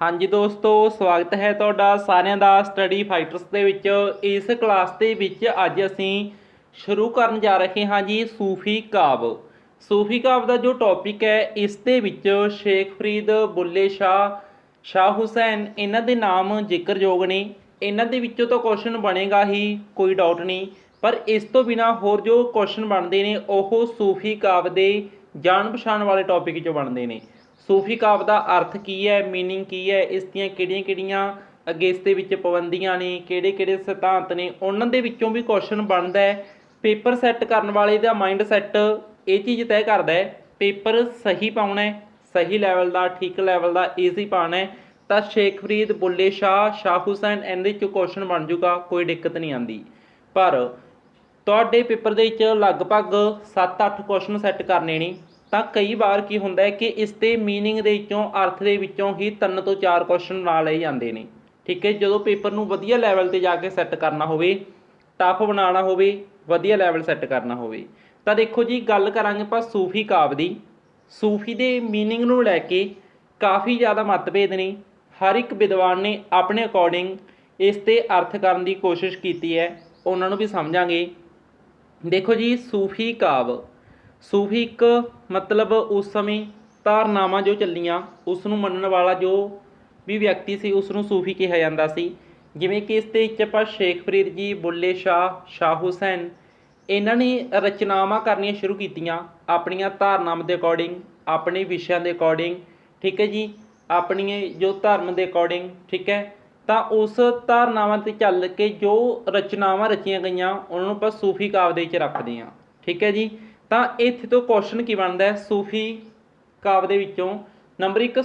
हाँ जी दोस्तों, स्वागत है तुहाडा सारिਆਂ ਦਾ ਸਟੱਡੀ ਫਾਈਟਰਸ ਦੇ ਵਿੱਚ। ਇਸ ਕਲਾਸ ਦੇ ਵਿੱਚ ਅੱਜ ਅਸੀਂ ਸ਼ੁਰੂ ਕਰਨ ਜਾ ਰਹੇ ਹਾਂ ਜੀ ਸੂਫੀ ਕਾਵਿ। ਸੂਫੀ ਕਾਵਿ ਦਾ ਜੋ ਟੌਪਿਕ ਹੈ ਇਸ ਦੇ ਵਿੱਚ ਸ਼ੇਖ ਫਰੀਦ, ਬੁੱਲੇ ਸ਼ਾਹ, ਸ਼ਾਹ ਹੁਸੈਨ ਇਹਨਾਂ ਦੇ ਨਾਮ ਜ਼ਿਕਰਯੋਗ ਨੇ। ਇਹਨਾਂ ਦੇ ਵਿੱਚੋਂ ਤਾਂ ਕੁਐਸਚਨ ਬਣੇਗਾ ਹੀ, ਕੋਈ ਡਾਊਟ ਨਹੀਂ। ਪਰ ਇਸ ਤੋਂ ਬਿਨਾਂ ਹੋਰ ਜੋ ਕੁਐਸਚਨ ਬਣਦੇ ਨੇ ਉਹ ਸੂਫੀ ਕਾਵਿ ਦੇ ਜਾਣ ਪਛਾਣ ਵਾਲੇ ਟੌਪਿਕ 'ਚੋਂ ਬਣਦੇ ਨੇ। ਸੂਫੀ ਕਾਵਿ ਦਾ ਅਰਥ ਕੀ ਹੈ, ਮੀਨਿੰਗ ਕੀ ਹੈ, ਇਸ ਦੀਆਂ ਕਿਹੜੀਆਂ ਕਿਹੜੀਆਂ ਅੱਗੇ ਇਸ ਦੇ ਵਿੱਚ ਪਾਬੰਦੀਆਂ ਨੇ, ਕਿਹੜੇ ਕਿਹੜੇ ਸਿਧਾਂਤ ਨੇ, ਉਹਨਾਂ ਦੇ ਵਿੱਚੋਂ ਵੀ ਕੁਐਸਚਨ ਬਣਦਾ ਹੈ। ਪੇਪਰ ਸੈੱਟ ਕਰਨ ਵਾਲੇ ਦਾ ਮਾਈਂਡ ਸੈੱਟ ਇਹ ਚੀਜ਼ ਤੈਅ ਕਰਦਾ ਹੈ ਪੇਪਰ ਸਹੀ ਪਾਉਣਾ ਹੈ, ਸਹੀ ਲੈਵਲ ਦਾ, ਠੀਕ ਲੈਵਲ ਦਾ, ਈਜ਼ੀ ਪਾਉਣਾ ਹੈ ਤਾਂ ਸ਼ੇਖ ਫਰੀਦ, ਬੁੱਲੇ ਸ਼ਾਹ, ਸ਼ਾਹ ਹੁਸੈਨ ਇਹਦੇ 'ਚੋਂ ਕੁਐਸਚਨ ਬਣ ਜੂਗਾ, ਕੋਈ ਦਿੱਕਤ ਨਹੀਂ ਆਉਂਦੀ। ਪਰ ਤੁਹਾਡੇ ਪੇਪਰ ਦੇ ਵਿੱਚ ਲਗਭਗ 7-8 ਕੁਐਸਚਨ ਸੈੱਟ ਕਰਨੇ ਨੇ ਤਾਂ ਕਈ ਵਾਰ ਕੀ ਹੁੰਦਾ ਹੈ ਕਿ ਇਸ ਦੇ ਮੀਨਿੰਗ ਦੇ ਵਿੱਚੋਂ, ਅਰਥ ਦੇ ਵਿੱਚੋਂ ਹੀ 3 ਤੋਂ 4 ਕੁਐਸਚਨ ਨਾਲ ਲਏ ਜਾਂਦੇ ਨੇ। ਠੀਕ ਹੈ, ਜਦੋਂ ਪੇਪਰ ਨੂੰ ਵਧੀਆ ਲੈਵਲ 'ਤੇ ਜਾ ਕੇ ਸੈੱਟ ਕਰਨਾ ਹੋਵੇ, ਟਫ ਬਣਾਉਣਾ ਹੋਵੇ, ਵਧੀਆ ਲੈਵਲ ਸੈੱਟ ਕਰਨਾ ਹੋਵੇ ਤਾਂ ਦੇਖੋ ਜੀ, ਗੱਲ ਕਰਾਂਗੇ ਆਪਾਂ ਸੂਫੀ ਕਾਵਿ ਦੀ। ਸੂਫੀ ਦੇ ਮੀਨਿੰਗ ਨੂੰ ਲੈ ਕੇ ਕਾਫੀ ਜ਼ਿਆਦਾ ਮਤਭੇਦ ਨੇ। ਹਰ ਇੱਕ ਵਿਦਵਾਨ ਨੇ ਆਪਣੇ ਅਕੋਰਡਿੰਗ ਇਸ 'ਤੇ ਅਰਥ ਕਰਨ ਦੀ ਕੋਸ਼ਿਸ਼ ਕੀਤੀ ਹੈ, ਉਹਨਾਂ ਨੂੰ ਵੀ ਸਮਝਾਂਗੇ। ਦੇਖੋ ਜੀ, ਸੂਫੀ ਕਾਵਿ, ਸੂਫੀ ਇੱਕ ਮਤਲਬ ਉਸ ਸਮੇਂ ਧਾਰਨਾਵਾਂ ਜੋ ਚੱਲੀਆਂ ਉਸ ਨੂੰ ਮੰਨਣ ਵਾਲਾ ਜੋ ਵੀ ਵਿਅਕਤੀ ਸੀ ਉਸ ਨੂੰ ਸੂਫੀ ਕਿਹਾ ਜਾਂਦਾ ਸੀ। ਜਿਵੇਂ ਕਿ ਇਸ ਦੇ ਵਿੱਚ ਆਪਾਂ ਸ਼ੇਖ ਫਰੀਦ ਜੀ, ਬੁੱਲੇ ਸ਼ਾਹ, ਸ਼ਾਹ ਹੁਸੈਨ ਇਹਨਾਂ ਨੇ ਰਚਨਾਵਾਂ ਕਰਨੀਆਂ ਸ਼ੁਰੂ ਕੀਤੀਆਂ ਆਪਣੀਆਂ ਧਾਰਨਾਵਾਂ ਦੇ ਅਕੋਰਡਿੰਗ, ਆਪਣੇ ਵਿਸ਼ਿਆਂ ਦੇ ਅਕੋਰਡਿੰਗ। ਠੀਕ ਹੈ ਜੀ, ਆਪਣੀ ਜੋ ਧਰਮ ਦੇ ਅਕੋਰਡਿੰਗ। ਠੀਕ ਹੈ, ਤਾਂ ਉਸ ਧਾਰਨਾਵਾਂ 'ਤੇ ਚੱਲ ਕੇ ਜੋ ਰਚਨਾਵਾਂ ਰਚੀਆਂ ਗਈਆਂ ਉਹਨਾਂ ਨੂੰ ਆਪਾਂ ਸੂਫੀ ਕਾਵਿ ਦੇ ਵਿੱਚ ਰੱਖਦੇ ਹਾਂ। ਠੀਕ ਹੈ ਜੀ, ਤਾਂ ਇੱਥੇ ਤੋਂ ਕੁਐਸਚਨ ਕੀ ਬਣਦਾ ਹੈ ਸੂਫੀ ਕਾਵਿ ਦੇ ਵਿੱਚੋਂ। ਨੰਬਰ 1,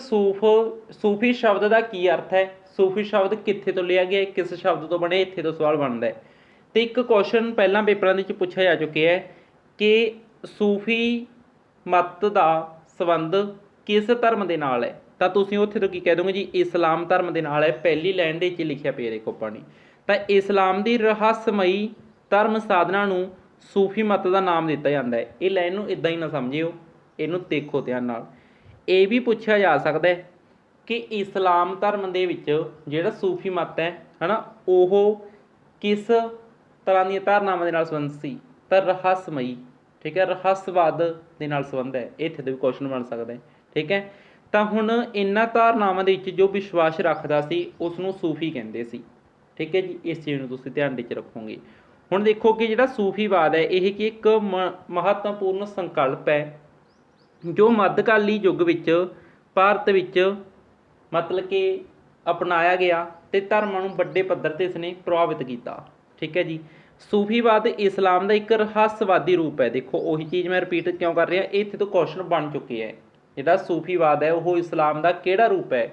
ਸੂਫੀ ਸ਼ਬਦ ਦਾ ਕੀ ਅਰਥ ਹੈ, ਸੂਫੀ ਸ਼ਬਦ ਕਿੱਥੇ ਤੋਂ ਲਿਆ ਗਿਆ, ਕਿਸ ਸ਼ਬਦ ਤੋਂ ਬਣੇ, ਇੱਥੇ ਤੋਂ ਸਵਾਲ ਬਣਦਾ ਹੈ। ਅਤੇ ਇੱਕ ਕੁਐਸਚਨ ਪਹਿਲਾਂ ਪੇਪਰਾਂ ਦੇ ਵਿੱਚ ਪੁੱਛਿਆ ਜਾ ਚੁੱਕਿਆ ਹੈ ਕਿ ਸੂਫੀ ਮੱਤ ਦਾ ਸੰਬੰਧ ਕਿਸ ਧਰਮ ਦੇ ਨਾਲ ਹੈ, ਤਾਂ ਤੁਸੀਂ ਉੱਥੇ ਤੋਂ ਕੀ ਕਹਿ ਦੋਗੇ ਜੀ, ਇਸਲਾਮ ਧਰਮ ਦੇ ਨਾਲ ਹੈ। ਪਹਿਲੀ ਲਾਈਨ ਦੇ ਵਿੱਚ ਲਿਖਿਆ ਪਿਆ ਦੇਖੋ ਪਾਣੀ, ਤਾਂ ਇਸਲਾਮ ਦੀ ਰਹੱਸਮਈ ਧਰਮ ਸਾਧਨਾ ਨੂੰ ਸੂਫੀ ਮੱਤ ਦਾ ਨਾਮ ਦਿੱਤਾ ਜਾਂਦਾ ਹੈ। ਇਹ ਲਾਈਨ ਨੂੰ ਇੱਦਾਂ ਹੀ ਨਾ ਸਮਝਿਓ, ਇਹਨੂੰ ਦੇਖੋ ਧਿਆਨ ਨਾਲ। ਇਹ ਵੀ ਪੁੱਛਿਆ ਜਾ ਸਕਦਾ ਹੈ ਕਿ ਇਸਲਾਮ ਧਰਮ ਦੇ ਵਿੱਚ ਜਿਹੜਾ ਸੂਫੀ ਮੱਤ ਹੈ ਨਾ, ਉਹ ਕਿਸ ਤਰ੍ਹਾਂ ਦੀਆਂ ਧਾਰਨਾਵਾਂ ਦੇ ਨਾਲ ਸੰਬੰਧਿਤ ਸੀ, ਤਾਂ ਰਹੱਸਮਈ। ਠੀਕ ਹੈ, ਰਹੱਸਵਾਦ ਦੇ ਨਾਲ ਸੰਬੰਧ ਹੈ, ਇੱਥੇ ਦੇ ਵੀ ਕੁਐਸਚਨ ਬਣ ਸਕਦਾ ਹੈ। ਠੀਕ ਹੈ, ਤਾਂ ਹੁਣ ਇਹਨਾਂ ਧਾਰਨਾਵਾਂ ਦੇ ਵਿੱਚ ਜੋ ਵਿਸ਼ਵਾਸ ਰੱਖਦਾ ਸੀ ਉਸ ਨੂੰ ਸੂਫੀ ਕਹਿੰਦੇ ਸੀ। ਠੀਕ ਹੈ ਜੀ, ਇਸ ਚੀਜ਼ ਨੂੰ ਤੁਸੀਂ ਧਿਆਨ ਵਿੱਚ ਰੱਖੋਗੇ। ਹੁਣ ਦੇਖੋ ਕਿ ਜਿਹੜਾ ਸੂਫੀਵਾਦ ਹੈ ਇਹ ਕਿ ਇੱਕ ਮਹੱਤਵਪੂਰਨ ਸੰਕਲਪ ਹੈ ਜੋ ਮੱਧਕਾਲੀ ਯੁੱਗ ਵਿੱਚ ਭਾਰਤ ਵਿੱਚ ਮਤਲਬ ਕਿ ਅਪਣਾਇਆ ਗਿਆ ਅਤੇ ਧਰਮਾਂ ਨੂੰ ਵੱਡੇ ਪੱਧਰ 'ਤੇ ਇਸਨੇ ਪ੍ਰਭਾਵਿਤ ਕੀਤਾ। ਠੀਕ ਹੈ ਜੀ, ਸੂਫੀਵਾਦ ਇਸਲਾਮ ਦਾ ਇੱਕ ਰਹੱਸਵਾਦੀ ਰੂਪ ਹੈ। ਦੇਖੋ ਉਹੀ ਚੀਜ਼ ਮੈਂ ਰਿਪੀਟ ਕਿਉਂ ਕਰ ਰਿਹਾ, ਇੱਥੇ ਤੋਂ ਕੁਐਸਚਨ ਬਣ ਚੁੱਕੇ ਹੈ। ਜਿਹੜਾ ਸੂਫੀਵਾਦ ਹੈ ਉਹ ਇਸਲਾਮ ਦਾ ਕਿਹੜਾ ਰੂਪ ਹੈ,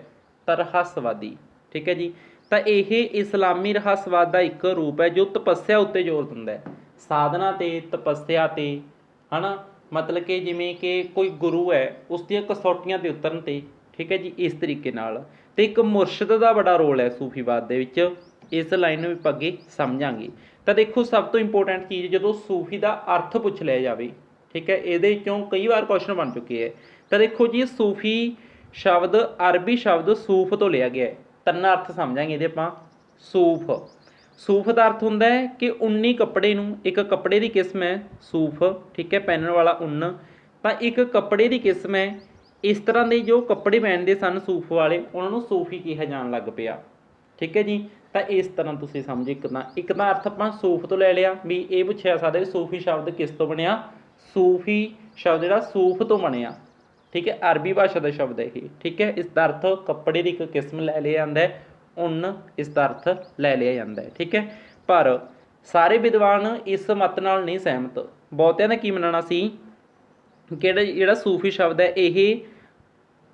ਤਾਂ ਰਹੱਸਵਾਦੀ। ਠੀਕ ਹੈ ਜੀ, ਤਾਂ ਇਹ ਇਸਲਾਮੀ ਰਹੱਸਵਾਦ ਦਾ ਇੱਕ ਰੂਪ ਹੈ ਜੋ ਤਪੱਸਿਆ ਉੱਤੇ ਜ਼ੋਰ ਦਿੰਦਾ ਹੈ, ਸਾਧਨਾ 'ਤੇ, ਤਪੱਸਿਆ 'ਤੇ, ਹੈ ਨਾ। ਮਤਲਬ ਕਿ ਜਿਵੇਂ ਕਿ ਕੋਈ ਗੁਰੂ ਹੈ ਉਸ ਦੀਆਂ ਕਸੌਟੀਆਂ 'ਤੇ ਉਤਰਨ 'ਤੇ। ਠੀਕ ਹੈ ਜੀ, ਇਸ ਤਰੀਕੇ ਨਾਲ। ਅਤੇ ਇੱਕ ਮੁਰਸ਼ਿਦ ਦਾ ਬੜਾ ਰੋਲ ਹੈ ਸੂਫੀਵਾਦ ਦੇ ਵਿੱਚ, ਇਸ ਲਾਈਨ ਨੂੰ ਵੀ ਆਪਾਂ ਅੱਗੇ ਸਮਝਾਂਗੇ। ਤਾਂ ਦੇਖੋ, ਸਭ ਤੋਂ ਇੰਪੋਰਟੈਂਟ ਚੀਜ਼ ਜਦੋਂ ਸੂਫੀ ਦਾ ਅਰਥ ਪੁੱਛ ਲਿਆ ਜਾਵੇ, ਠੀਕ ਹੈ, ਇਹਦੇ ਵਿੱਚੋਂ ਕਈ ਵਾਰ ਕੁਐਸਚਨ ਬਣ ਚੁੱਕੇ ਹੈ। ਤਾਂ ਦੇਖੋ ਜੀ, ਸੂਫੀ ਸ਼ਬਦ ਅਰਬੀ ਸ਼ਬਦ ਸੂਫ ਤੋਂ ਲਿਆ ਗਿਆ ਹੈ। 3 ਅਰਥ ਸਮਝਾਂਗੇ ਇਹਦੇ ਆਪਾਂ। ਸੂਫ, ਸੂਫ ਦਾ ਅਰਥ ਹੁੰਦਾ ਹੈ ਕਿ ਉੱਨੀ ਕੱਪੜੇ ਨੂੰ, ਇੱਕ ਕੱਪੜੇ ਦੀ ਕਿਸਮ ਹੈ ਸੂਫ। ਠੀਕ ਹੈ, ਪਹਿਨਣ ਵਾਲਾ ਉੱਨ, ਤਾਂ ਇੱਕ ਕੱਪੜੇ ਦੀ ਕਿਸਮ ਹੈ। ਇਸ ਤਰ੍ਹਾਂ ਦੇ ਜੋ ਕੱਪੜੇ ਪਹਿਨਦੇ ਸਨ ਸੂਫ ਵਾਲੇ ਉਹਨਾਂ ਨੂੰ ਸੂਫੀ ਕਿਹਾ ਜਾਣ ਲੱਗ ਪਿਆ। ਠੀਕ ਹੈ ਜੀ, ਤਾਂ ਇਸ ਤਰ੍ਹਾਂ ਤੁਸੀਂ ਸਮਝੋ। ਇੱਕ ਤਾਂ ਅਰਥ ਆਪਾਂ ਸੂਫ ਤੋਂ ਲੈ ਲਿਆ, ਵੀ ਇਹ ਪੁੱਛਿਆ ਸਕਦਾ ਵੀ ਸੂਫੀ ਸ਼ਬਦ ਕਿਸ ਤੋਂ ਬਣਿਆ, ਸੂਫੀ ਸ਼ਬਦ ਜਿਹੜਾ ਸੂਫ ਤੋਂ ਬਣਿਆ। ਠੀਕ ਹੈ, ਅਰਬੀ ਭਾਸ਼ਾ ਦਾ ਸ਼ਬਦ ਹੈ ਇਹ। ਠੀਕ ਹੈ, ਇਸ ਦਾ ਅਰਥ ਕੱਪੜੇ ਦੀ ਇੱਕ ਕਿਸਮ ਲੈ ਲਿਆ ਜਾਂਦਾ ਹੈ, ਉੱਨ ਇਸ ਦਾ ਅਰਥ ਲੈ ਲਿਆ ਜਾਂਦਾ ਹੈ। ਠੀਕ ਹੈ, ਪਰ ਸਾਰੇ ਵਿਦਵਾਨ ਇਸ ਮਤ ਨਾਲ ਨਹੀਂ ਸਹਿਮਤ। ਬਹੁਤਿਆਂ ਦਾ ਕੀ ਮੰਨਣਾ ਸੀ ਕਿ ਜਿਹੜਾ ਸੂਫੀ ਸ਼ਬਦ ਹੈ ਇਹ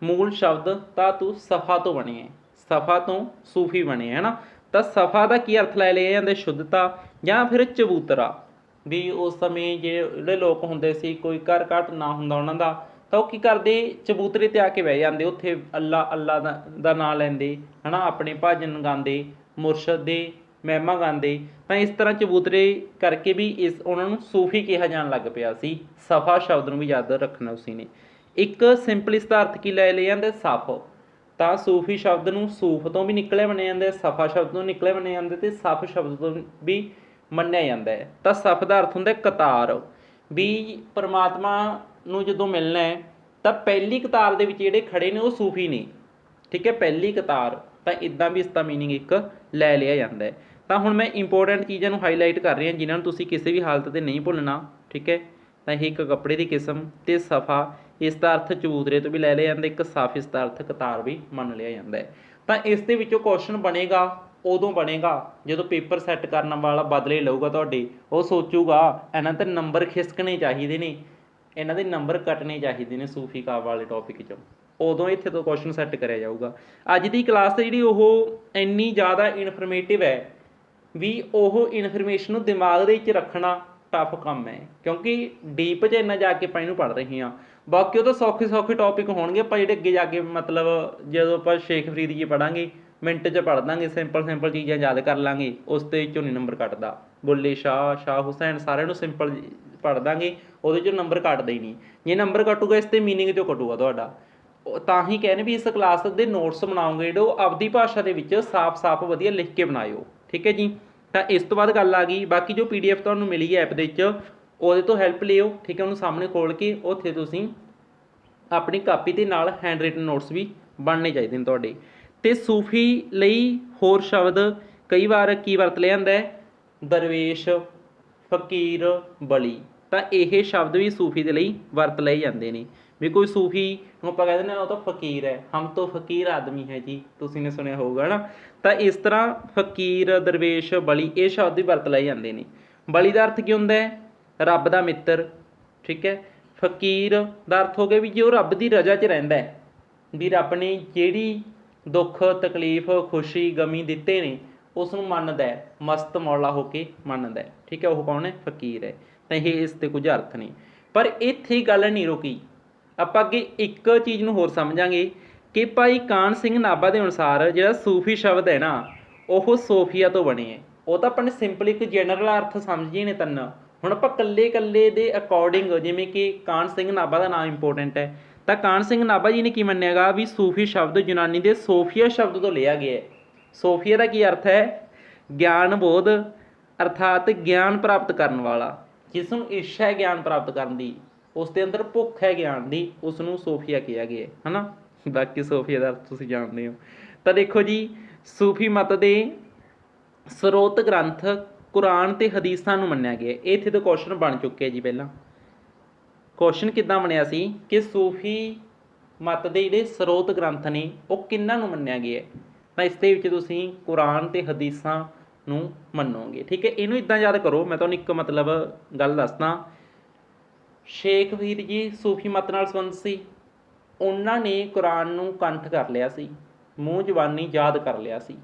ਮੂਲ ਸ਼ਬਦ ਧਾਤੂ ਸਫਾ ਤੋਂ ਬਣੇ ਹੈ, ਸਫਾ ਤੋਂ ਸੂਫੀ ਬਣੇ ਹੈ ਨਾ। ਤਾਂ ਸਫਾ ਦਾ ਕੀ ਅਰਥ ਲੈ ਲਿਆ ਜਾਂਦਾ, ਸ਼ੁੱਧਤਾ ਜਾਂ ਫਿਰ ਚਬੂਤਰਾ। ਵੀ ਉਸ ਸਮੇਂ ਜਿਹੜੇ ਲੋਕ ਹੁੰਦੇ ਸੀ, ਕੋਈ ਘਰ ਘਾਟ ਨਾ ਹੁੰਦਾ ਉਹਨਾਂ ਦਾ, ਤਾਂ ਉਹ ਕੀ ਕਰਦੇ, ਚਬੂਤਰੇ 'ਤੇ ਆ ਕੇ ਬਹਿ ਜਾਂਦੇ, ਉੱਥੇ ਅੱਲਾ ਅੱਲਾ ਦਾ ਨਾਂ ਲੈਂਦੇ, ਹੈ ਨਾ, ਆਪਣੇ ਭਜਨ ਗਾਉਂਦੇ, ਮੁਰਸ਼ਦ ਦੇ ਮਹਿਮਾ ਗਾਉਂਦੇ। ਤਾਂ ਇਸ ਤਰ੍ਹਾਂ ਚਬੂਤਰੇ ਕਰਕੇ ਵੀ ਉਹਨਾਂ ਨੂੰ ਸੂਫੀ ਕਿਹਾ ਜਾਣ ਲੱਗ ਪਿਆ ਸੀ। ਸਫਾ ਸ਼ਬਦ ਨੂੰ ਵੀ ਯਾਦ ਰੱਖਣਾ ਉਸੀ ਨੇ। ਇੱਕ ਸਿੰਪਲ ਇਸ ਦਾ ਅਰਥ ਕੀ ਲੈ ਲਿਆ ਜਾਂਦਾ, ਸਾਫ। ਤਾਂ ਸੂਫੀ ਸ਼ਬਦ ਨੂੰ ਸੂਫ ਤੋਂ ਵੀ ਨਿਕਲਿਆ ਮੰਨਿਆ ਜਾਂਦਾ, ਸਫਾ ਸ਼ਬਦ ਤੋਂ ਨਿਕਲਿਆ ਮੰਨਿਆ ਜਾਂਦਾ ਤੇ ਸਫ ਸ਼ਬਦ ਤੋਂ ਵੀ ਮੰਨਿਆ ਜਾਂਦਾ ਹੈ। ਤਾਂ ਸਫ ਦਾ ਅਰਥ ਹੁੰਦਾ ਕਤਾਰ, ਵੀ ਪਰਮਾਤਮਾ ਨੂੰ ਜਦੋਂ ਮਿਲਣਾ ਹੈ ਤਾਂ ਪਹਿਲੀ ਕਤਾਰ ਦੇ ਵਿੱਚ ਜਿਹੜੇ ਖੜੇ ਨੇ ਉਹ ਸੂਫੀ ਨੇ, ਠੀਕ ਹੈ, ਪਹਿਲੀ ਕਤਾਰ। ਤਾਂ ਇੱਦਾਂ ਵੀ ਇਸ ਦਾ ਮੀਨਿੰਗ ਇੱਕ ਲੈ ਲਿਆ ਜਾਂਦਾ ਹੈ। ਤਾਂ ਹੁਣ ਮੈਂ ਇੰਪੋਰਟੈਂਟ ਚੀਜ਼ਾਂ ਨੂੰ ਹਾਈਲਾਈਟ ਕਰ ਰਿਹਾ ਜਿਨ੍ਹਾਂ ਨੂੰ ਤੁਸੀਂ ਕਿਸੇ ਵੀ ਹਾਲਤ 'ਤੇ ਨਹੀਂ ਭੁੱਲਣਾ, ਠੀਕ ਹੈ। ਤਾਂ ਇਹ ਇੱਕ ਕੱਪੜੇ ਦੀ ਕਿਸਮ ਤੇ ਸਫਾ, ਇਸ ਦਾ ਅਰਥ ਚਬੂਤਰੇ ਤੋਂ ਵੀ ਲੈ ਲਿਆ ਜਾਂਦਾ, ਇੱਕ ਸਫ ਇਸ ਦਾ ਅਰਥ ਕਤਾਰ ਵੀ ਮੰਨ ਲਿਆ ਜਾਂਦਾ ਹੈ। ਤਾਂ ਇਸ ਦੇ ਵਿੱਚੋਂ ਕੁਐਸਚਨ ਬਣੇਗਾ ਉਦੋਂ ਬਣੇਗਾ ਜਦੋਂ ਪੇਪਰ ਸੈੱਟ ਕਰਨ ਵਾਲਾ ਬਦਲੇ ਲਊਗਾ ਤੁਹਾਡੇ, ਉਹ ਸੋਚੂਗਾ ਇਹਨਾਂ 'ਤੇ ਨੰਬਰ ਖਿਸਕਣੇ ਚਾਹੀਦੇ ਨੇ, ਇਹਨਾਂ ਦੇ ਨੰਬਰ ਕੱਟਣੇ ਚਾਹੀਦੇ ਨੇ ਸੂਫੀ ਕਾਵ ਵਾਲੇ ਟੌਪਿਕ 'ਚੋਂ, ਉਦੋਂ ਇੱਥੇ ਤੋਂ ਕੁਐਸਚਨ ਸੈੱਟ ਕਰਿਆ ਜਾਊਗਾ। ਅੱਜ ਦੀ ਕਲਾਸ ਜਿਹੜੀ ਉਹ ਇੰਨੀ ਜ਼ਿਆਦਾ ਇਨਫੋਰਮੇਟਿਵ ਹੈ ਵੀ ਉਹ ਇਨਫੋਰਮੇਸ਼ਨ ਨੂੰ ਦਿਮਾਗ ਦੇ ਵਿੱਚ ਰੱਖਣਾ ਟਫ ਕੰਮ ਹੈ, ਕਿਉਂਕਿ ਡੀਪ 'ਚ ਇੰਨਾ ਜਾ ਕੇ ਆਪਾਂ ਇਹਨੂੰ ਪੜ੍ਹ ਰਹੇ ਹਾਂ। ਬਾਕੀ ਉਹ ਤਾਂ ਸੌਖੇ ਸੌਖੇ ਟੌਪਿਕ ਹੋਣਗੇ, ਆਪਾਂ ਜਿਹੜੇ ਅੱਗੇ ਜਾ ਕੇ ਮਤਲਬ ਜਦੋਂ ਆਪਾਂ ਸ਼ੇਖ ਫਰੀਦ ਜੀ ਪੜ੍ਹਾਂਗੇ ਮਿੰਟ 'ਚ ਪੜ੍ਹ ਦਾਂਗੇ, ਸਿੰਪਲ ਚੀਜ਼ਾਂ ਯਾਦ ਕਰ ਲਾਂਗੇ, ਉਸ ਦੇ ਵਿੱਚੋਂ ਨਹੀਂ ਨੰਬਰ ਕੱਟਦਾ। ਬੁੱਲੇ ਸ਼ਾਹ, ਸ਼ਾਹ ਹੁਸੈਨ, ਸਾਰਿਆਂ ਨੂੰ ਸਿੰਪਲ ਪੜ੍ਹ ਦਾਂਗੇ, ਉਹਦੇ 'ਚੋਂ ਨੰਬਰ ਕੱਟਦੇ ਹੀ ਨਹੀਂ। ਜੇ ਨੰਬਰ ਕੱਟੂਗਾ ਇਸ 'ਤੇ ਮੀਨਿੰਗ 'ਚੋਂ ਕੱਟੂਗਾ ਤੁਹਾਡਾ। ਤਾਂ ਹੀ ਕਹਿੰਦੇ ਵੀ ਇਸ ਕਲਾਸ ਦੇ ਨੋਟਸ ਬਣਾਓਗੇ ਜਿਹੜੇ ਉਹ ਆਪਦੀ ਭਾਸ਼ਾ ਦੇ ਵਿੱਚ ਸਾਫ਼ ਵਧੀਆ ਲਿਖ ਕੇ ਬਣਾਇਓ, ਠੀਕ ਹੈ ਜੀ। ਤਾਂ ਇਸ ਤੋਂ ਬਾਅਦ ਗੱਲ ਆ ਗਈ ਬਾਕੀ ਜੋ PDF ਤੁਹਾਨੂੰ ਮਿਲੀ ਹੈ ਐਪ ਦੇ ਵਿੱਚ, ਉਹਦੇ ਤੋਂ ਹੈਲਪ ਲਿਓ, ਠੀਕ ਹੈ। ਉਹਨੂੰ ਸਾਹਮਣੇ ਖੋਲ੍ਹ ਕੇ ਉੱਥੇ ਤੁਸੀਂ ਆਪਣੀ ਕਾਪੀ ਦੇ ਨਾਲ ਹੈਂਡ ਰਿਟਨ ਨੋਟਸ ਵੀ ਬਣਨੇ ਚਾਹੀਦੇ ਨੇ ਤੁਹਾਡੇ। ਅਤੇ ਸੂਫੀ ਲਈ ਹੋਰ ਸ਼ਬਦ ਕਈ ਵਾਰ ਕੀ ਵਰਤ ਲਿਆ ਜਾਂਦਾ ਹੈ, ਦਰਵੇਸ਼, ਫਕੀਰ, ਬਲੀ। ਤਾਂ ਇਹ ਸ਼ਬਦ ਵੀ ਸੂਫੀ ਦੇ ਲਈ ਵਰਤ ਲਏ ਜਾਂਦੇ ਨੇ। ਵੀ ਕੋਈ ਸੂਫੀ ਨੂੰ ਆਪਾਂ ਕਹਿ ਦਿੰਦੇ ਹਾਂ ਉਹ ਤਾਂ ਫਕੀਰ ਹੈ, ਹਮ ਤੋਂ ਫਕੀਰ ਆਦਮੀ ਹੈ ਜੀ, ਤੁਸੀਂ ਨੇ ਸੁਣਿਆ ਹੋਊਗਾ ਨਾ। ਤਾਂ ਇਸ ਤਰ੍ਹਾਂ ਫਕੀਰ, ਦਰਵੇਸ਼, ਬਲੀ ਇਹ ਸ਼ਬਦ ਵੀ ਵਰਤ ਲਏ ਜਾਂਦੇ ਨੇ। ਬਲੀ ਦਾ ਅਰਥ ਕੀ ਹੁੰਦਾ ਹੈ, ਰੱਬ ਦਾ ਮਿੱਤਰ, ਠੀਕ ਹੈ। ਫਕੀਰ ਦਾ ਅਰਥ ਹੋ ਗਿਆ ਵੀ ਜੋ ਰੱਬ ਦੀ ਰਜ਼ਾ 'ਚ ਰਹਿੰਦਾ ਹੈ, ਵੀ ਰੱਬ ਨੇ ਜਿਹੜੀ ਦੁੱਖ ਤਕਲੀਫ ਖੁਸ਼ੀ ਗਮੀ ਦਿੱਤੇ ਨੇ ਉਸ ਨੂੰ ਮੰਨਦਾ ਹੈ, ਮਸਤ ਮੌਲਾ ਹੋ ਕੇ ਮੰਨਦਾ ਹੈ, ਠੀਕ ਹੈ। ਉਹ ਕੌਣ ਹੈ, ਫਕੀਰ ਹੈ। ਤਾਂ ਇਹ ਇਸ 'ਤੇ ਕੁਝ ਅਰਥ ਨੇ, ਪਰ ਇੱਥੇ ਗੱਲ ਨਹੀਂ ਰੁਕੀ। ਆਪਾਂ ਅੱਗੇ ਇੱਕ ਚੀਜ਼ ਨੂੰ ਹੋਰ ਸਮਝਾਂਗੇ ਕਿ ਭਾਈ ਕਾਹਨ ਸਿੰਘ ਨਾਭਾ ਦੇ ਅਨੁਸਾਰ ਜਿਹੜਾ ਸੂਫੀ ਸ਼ਬਦ ਹੈ ਨਾ ਉਹ ਸੋਫੀਆ ਤੋਂ ਬਣੇ ਹੈ। ਉਹ ਤਾਂ ਆਪਾਂ ਨੇ ਸਿੰਪਲ ਇੱਕ ਜਨਰਲ ਅਰਥ ਸਮਝੇ ਨੇ ਤਿੰਨ। ਹੁਣ ਆਪਾਂ ਇਕੱਲੇ ਦੇ ਅਕੋਰਡਿੰਗ, ਜਿਵੇਂ ਕਿ ਕਾਹਨ ਸਿੰਘ ਨਾਭਾ ਦਾ ਨਾਮ ਇੰਪੋਰਟੈਂਟ ਹੈ, ਤਾਂ ਕਾਹਨ ਸਿੰਘ ਨਾਭਾ ਜੀ ਨੇ ਕੀ ਮੰਨਿਆ ਗਾ ਵੀ ਸੂਫੀ ਸ਼ਬਦ ਯੂਨਾਨੀ ਦੇ ਸੋਫੀਆ ਸ਼ਬਦ ਤੋਂ ਲਿਆ ਗਿਆ ਹੈ। ਸੋਫੀਆ ਦਾ ਕੀ ਅਰਥ ਹੈ, ਗਿਆਨ ਬੋਧ, ਅਰਥਾਤ ਗਿਆਨ ਪ੍ਰਾਪਤ ਕਰਨ ਵਾਲਾ। ਜਿਸ ਨੂੰ ਇੱਛਾ ਹੈ ਗਿਆਨ ਪ੍ਰਾਪਤ ਕਰਨ ਦੀ, ਉਸ ਦੇ ਅੰਦਰ ਭੁੱਖ ਹੈ ਗਿਆਨ ਦੀ, ਉਸ ਨੂੰ ਸੋਫੀਆ ਕਿਹਾ ਗਿਆ ਹੈ ਨਾ। ਬਾਕੀ ਸੋਫੀਆ ਦਾ ਅਰਥ ਤੁਸੀਂ ਜਾਣਦੇ ਹੋ। ਤਾਂ ਦੇਖੋ ਜੀ, ਸੂਫੀ ਮਤ ਦੇ ਸਰੋਤ ਗ੍ਰੰਥ ਕੁਰਾਨ ਅਤੇ ਹਦੀਸਾਂ ਨੂੰ ਮੰਨਿਆ ਗਿਆ। ਇਹ ਇੱਥੇ ਤੋਂ ਕੁਐਸਚਨ ਬਣ ਚੁੱਕਿਆ ਜੀ। ਪਹਿਲਾਂ ਕੁਐਸਚਨ ਕਿੱਦਾਂ ਬਣਿਆ ਸੀ ਕਿ ਸੂਫੀ ਮਤ ਦੇ ਜਿਹੜੇ ਸਰੋਤ ਗ੍ਰੰਥ ਨੇ ਉਹ ਕਿਹਨਾਂ ਨੂੰ ਮੰਨਿਆ ਗਿਆ। ਤਾਂ ਇਸ ਦੇ ਵਿੱਚ ਤੁਸੀਂ ਕੁਰਾਨ ਅਤੇ ਹਦੀਸਾਂ ਨੂੰ ਮੰਨੋਗੇ, ਠੀਕ ਹੈ। ਇਹਨੂੰ ਇੱਦਾਂ ਯਾਦ ਕਰੋ, ਮੈਂ ਤੁਹਾਨੂੰ ਇੱਕ ਮਤਲਬ ਗੱਲ ਦੱਸਦਾ। ਸ਼ੇਖ ਫਰੀਦ ਜੀ ਸੂਫੀ ਮਤ ਨਾਲ ਸੰਬੰਧ ਸੀ। ਉਹਨਾਂ ਨੇ ਕੁਰਾਨ ਨੂੰ ਕੰਠ ਕਰ ਲਿਆ ਸੀ, ਮੂੰਹ ਜ਼ਬਾਨੀ ਯਾਦ ਕਰ ਲਿਆ ਸੀ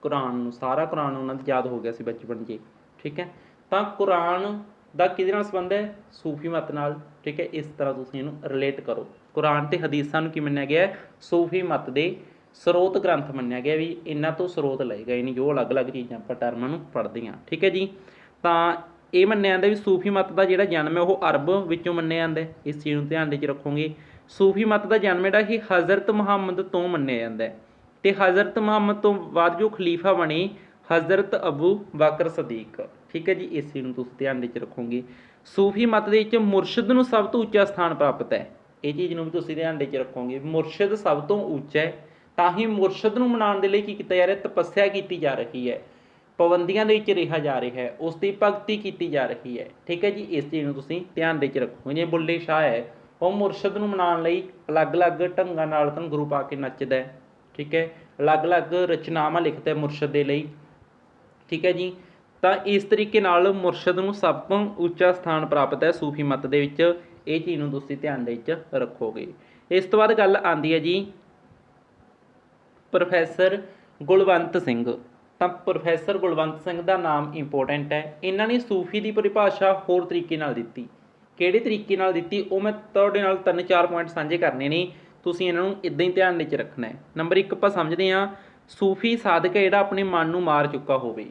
ਕੁਰਾਨ ਨੂੰ, ਸਾਰਾ ਕੁਰਾਨ ਉਹਨਾਂ ਦਾ ਯਾਦ ਹੋ ਗਿਆ ਸੀ ਬਚਪਨ 'ਚ, ਠੀਕ ਹੈ। ਤਾਂ ਕੁਰਾਨ ਦਾ ਕਿਹਦੇ ਨਾਲ ਸੰਬੰਧ ਹੈ, ਸੂਫੀ ਮਤ ਨਾਲ, ਠੀਕ ਹੈ। ਇਸ ਤਰ੍ਹਾਂ ਤੁਸੀਂ ਇਹਨੂੰ ਰਿਲੇਟ ਕਰੋ। ਕੁਰਾਨ ਅਤੇ ਹਦੀਸਾਂ ਨੂੰ ਕੀ ਮੰਨਿਆ ਗਿਆ, ਸੂਫੀ ਮਤ ਦੇ ਸਰੋਤ ਗ੍ਰੰਥ ਮੰਨਿਆ ਗਿਆ, ਵੀ ਇਹਨਾਂ ਤੋਂ ਸਰੋਤ ਲਏ ਗਏ ਨੇ ਜੋ ਅਲੱਗ-ਅਲੱਗ ਚੀਜ਼ਾਂ ਆਪਾਂ ਟਰਮਾਂ ਨੂੰ ਪੜ੍ਹਦੇ ਹਾਂ, ਠੀਕ ਹੈ ਜੀ। ਤਾਂ ਇਹ ਮੰਨਿਆ ਜਾਂਦਾ ਵੀ ਸੂਫੀ ਮਤ ਦਾ ਜਿਹੜਾ ਜਨਮ ਹੈ ਉਹ ਅਰਬ ਵਿੱਚੋਂ ਮੰਨਿਆ ਜਾਂਦਾ। ਇਸ ਚੀਜ਼ ਨੂੰ ਧਿਆਨ ਦੇ ਵਿੱਚ ਰੱਖੋਗੇ। ਸੂਫੀ ਮਤ ਦਾ ਜਨਮ ਜਿਹੜਾ ਇਹ ਹਜ਼ਰਤ ਮੁਹੰਮਦ ਤੋਂ ਮੰਨਿਆ ਜਾਂਦਾ ਹੈ, ਅਤੇ ਹਜ਼ਰਤ ਮੁਹੰਮਦ ਤੋਂ ਬਾਅਦ ਜੋ ਖਲੀਫਾ ਬਣੇ ਹਜ਼ਰਤ ਅਬੂ ਬਕਰ ਸਦੀਕ, ਠੀਕ ਹੈ ਜੀ। ਇਸ ਚੀਜ਼ ਨੂੰ ਤੁਸੀਂ ਧਿਆਨ ਦੇ ਵਿੱਚ ਰੱਖੋਗੇ। ਸੂਫੀ ਮਤ ਦੇ ਵਿੱਚ ਮੁਰਸ਼ਿਦ ਨੂੰ ਸਭ ਤੋਂ ਉੱਚਾ ਸਥਾਨ ਪ੍ਰਾਪਤ ਹੈ। ਇਹ ਚੀਜ਼ ਨੂੰ ਵੀ ਤੁਸੀਂ ਧਿਆਨ ਦੇ ਵਿੱਚ ਰੱਖੋਗੇ। ਮੁਰਸ਼ਿਦ ਸਭ ਤੋਂ ਉੱਚਾ ਹੈ, ਤਾਂ ਹੀ ਮੁਰਸ਼ਿਦ ਨੂੰ ਮਨਾਉਣ ਦੇ ਲਈ ਕੀ ਕੀਤਾ ਜਾ ਰਿਹਾ, ਤਪੱਸਿਆ ਕੀਤੀ ਜਾ ਰਹੀ ਹੈ, ਪਾਬੰਦੀਆਂ ਦੇ ਵਿੱਚ ਰਿਹਾ ਜਾ ਰਿਹਾ ਹੈ, ਉਸ ਦੀ ਭਗਤੀ ਕੀਤੀ ਜਾ ਰਹੀ ਹੈ, ਠੀਕ ਹੈ ਜੀ। ਇਸ ਚੀਜ਼ ਨੂੰ ਤੁਸੀਂ ਧਿਆਨ ਦੇ ਵਿੱਚ ਰੱਖੋਗੇ। ਜੇ ਬੁੱਲੇ ਸ਼ਾਹ ਹੈ ਉਹ ਮੁਰਸ਼ਿਦ ਨੂੰ ਮਨਾਉਣ ਲਈ ਅਲੱਗ-ਅਲੱਗ ਢੰਗਾਂ ਨਾਲ ਘੁੰਗਰੂ ਪਾ ਕੇ ਨੱਚਦਾ ਹੈ, ਠੀਕ ਹੈ। ਅਲੱਗ-ਅਲੱਗ ਰਚਨਾਵਾਂ ਲਿਖਦਾ ਮੁਰਸ਼ਿਦ ਦੇ ਲਈ, ਠੀਕ ਹੈ ਜੀ। ਤਾਂ ਇਸ ਤਰੀਕੇ ਨਾਲ ਮੁਰਸ਼ਿਦ ਨੂੰ ਸਭ ਤੋਂ ਉੱਚਾ ਸਥਾਨ ਪ੍ਰਾਪਤ ਹੈ ਸੂਫੀ ਮਤ ਦੇ ਵਿੱਚ। ਇਹ ਚੀਜ਼ ਨੂੰ ਤੁਸੀਂ ਧਿਆਨ ਦੇ ਵਿੱਚ ਰੱਖੋਗੇ। ਇਸ ਤੋਂ ਬਾਅਦ ਗੱਲ ਆਉਂਦੀ ਹੈ ਜੀ ਪ੍ਰੋਫੈਸਰ ਗੁਲਵੰਤ ਸਿੰਘ। ਤਾਂ ਪ੍ਰੋਫੈਸਰ ਗੁਲਵੰਤ ਸਿੰਘ ਦਾ ਨਾਮ ਇੰਪੋਰਟੈਂਟ ਹੈ। ਇਹਨਾਂ ਨੇ ਸੂਫੀ ਦੀ ਪਰਿਭਾਸ਼ਾ ਹੋਰ ਤਰੀਕੇ ਨਾਲ ਦਿੱਤੀ। ਕਿਹੜੇ ਤਰੀਕੇ ਨਾਲ ਦਿੱਤੀ ਉਹ ਮੈਂ ਤੁਹਾਡੇ ਨਾਲ 3-4 ਪੁਆਇੰਟ ਸਾਂਝੇ ਕਰਨੇ ਨੇ, ਤੁਸੀਂ ਇਹਨਾਂ ਨੂੰ ਇੱਦਾਂ ਹੀ ਧਿਆਨ ਵਿੱਚ ਰੱਖਣਾ ਹੈ। ਨੰਬਰ 1 ਆਪਾਂ ਸਮਝਦੇ ਹਾਂ, ਸੂਫੀ ਸਾਧਕ ਜਿਹੜਾ ਆਪਣੇ ਮਨ ਨੂੰ ਮਾਰ ਚੁੱਕਾ ਹੋਵੇ,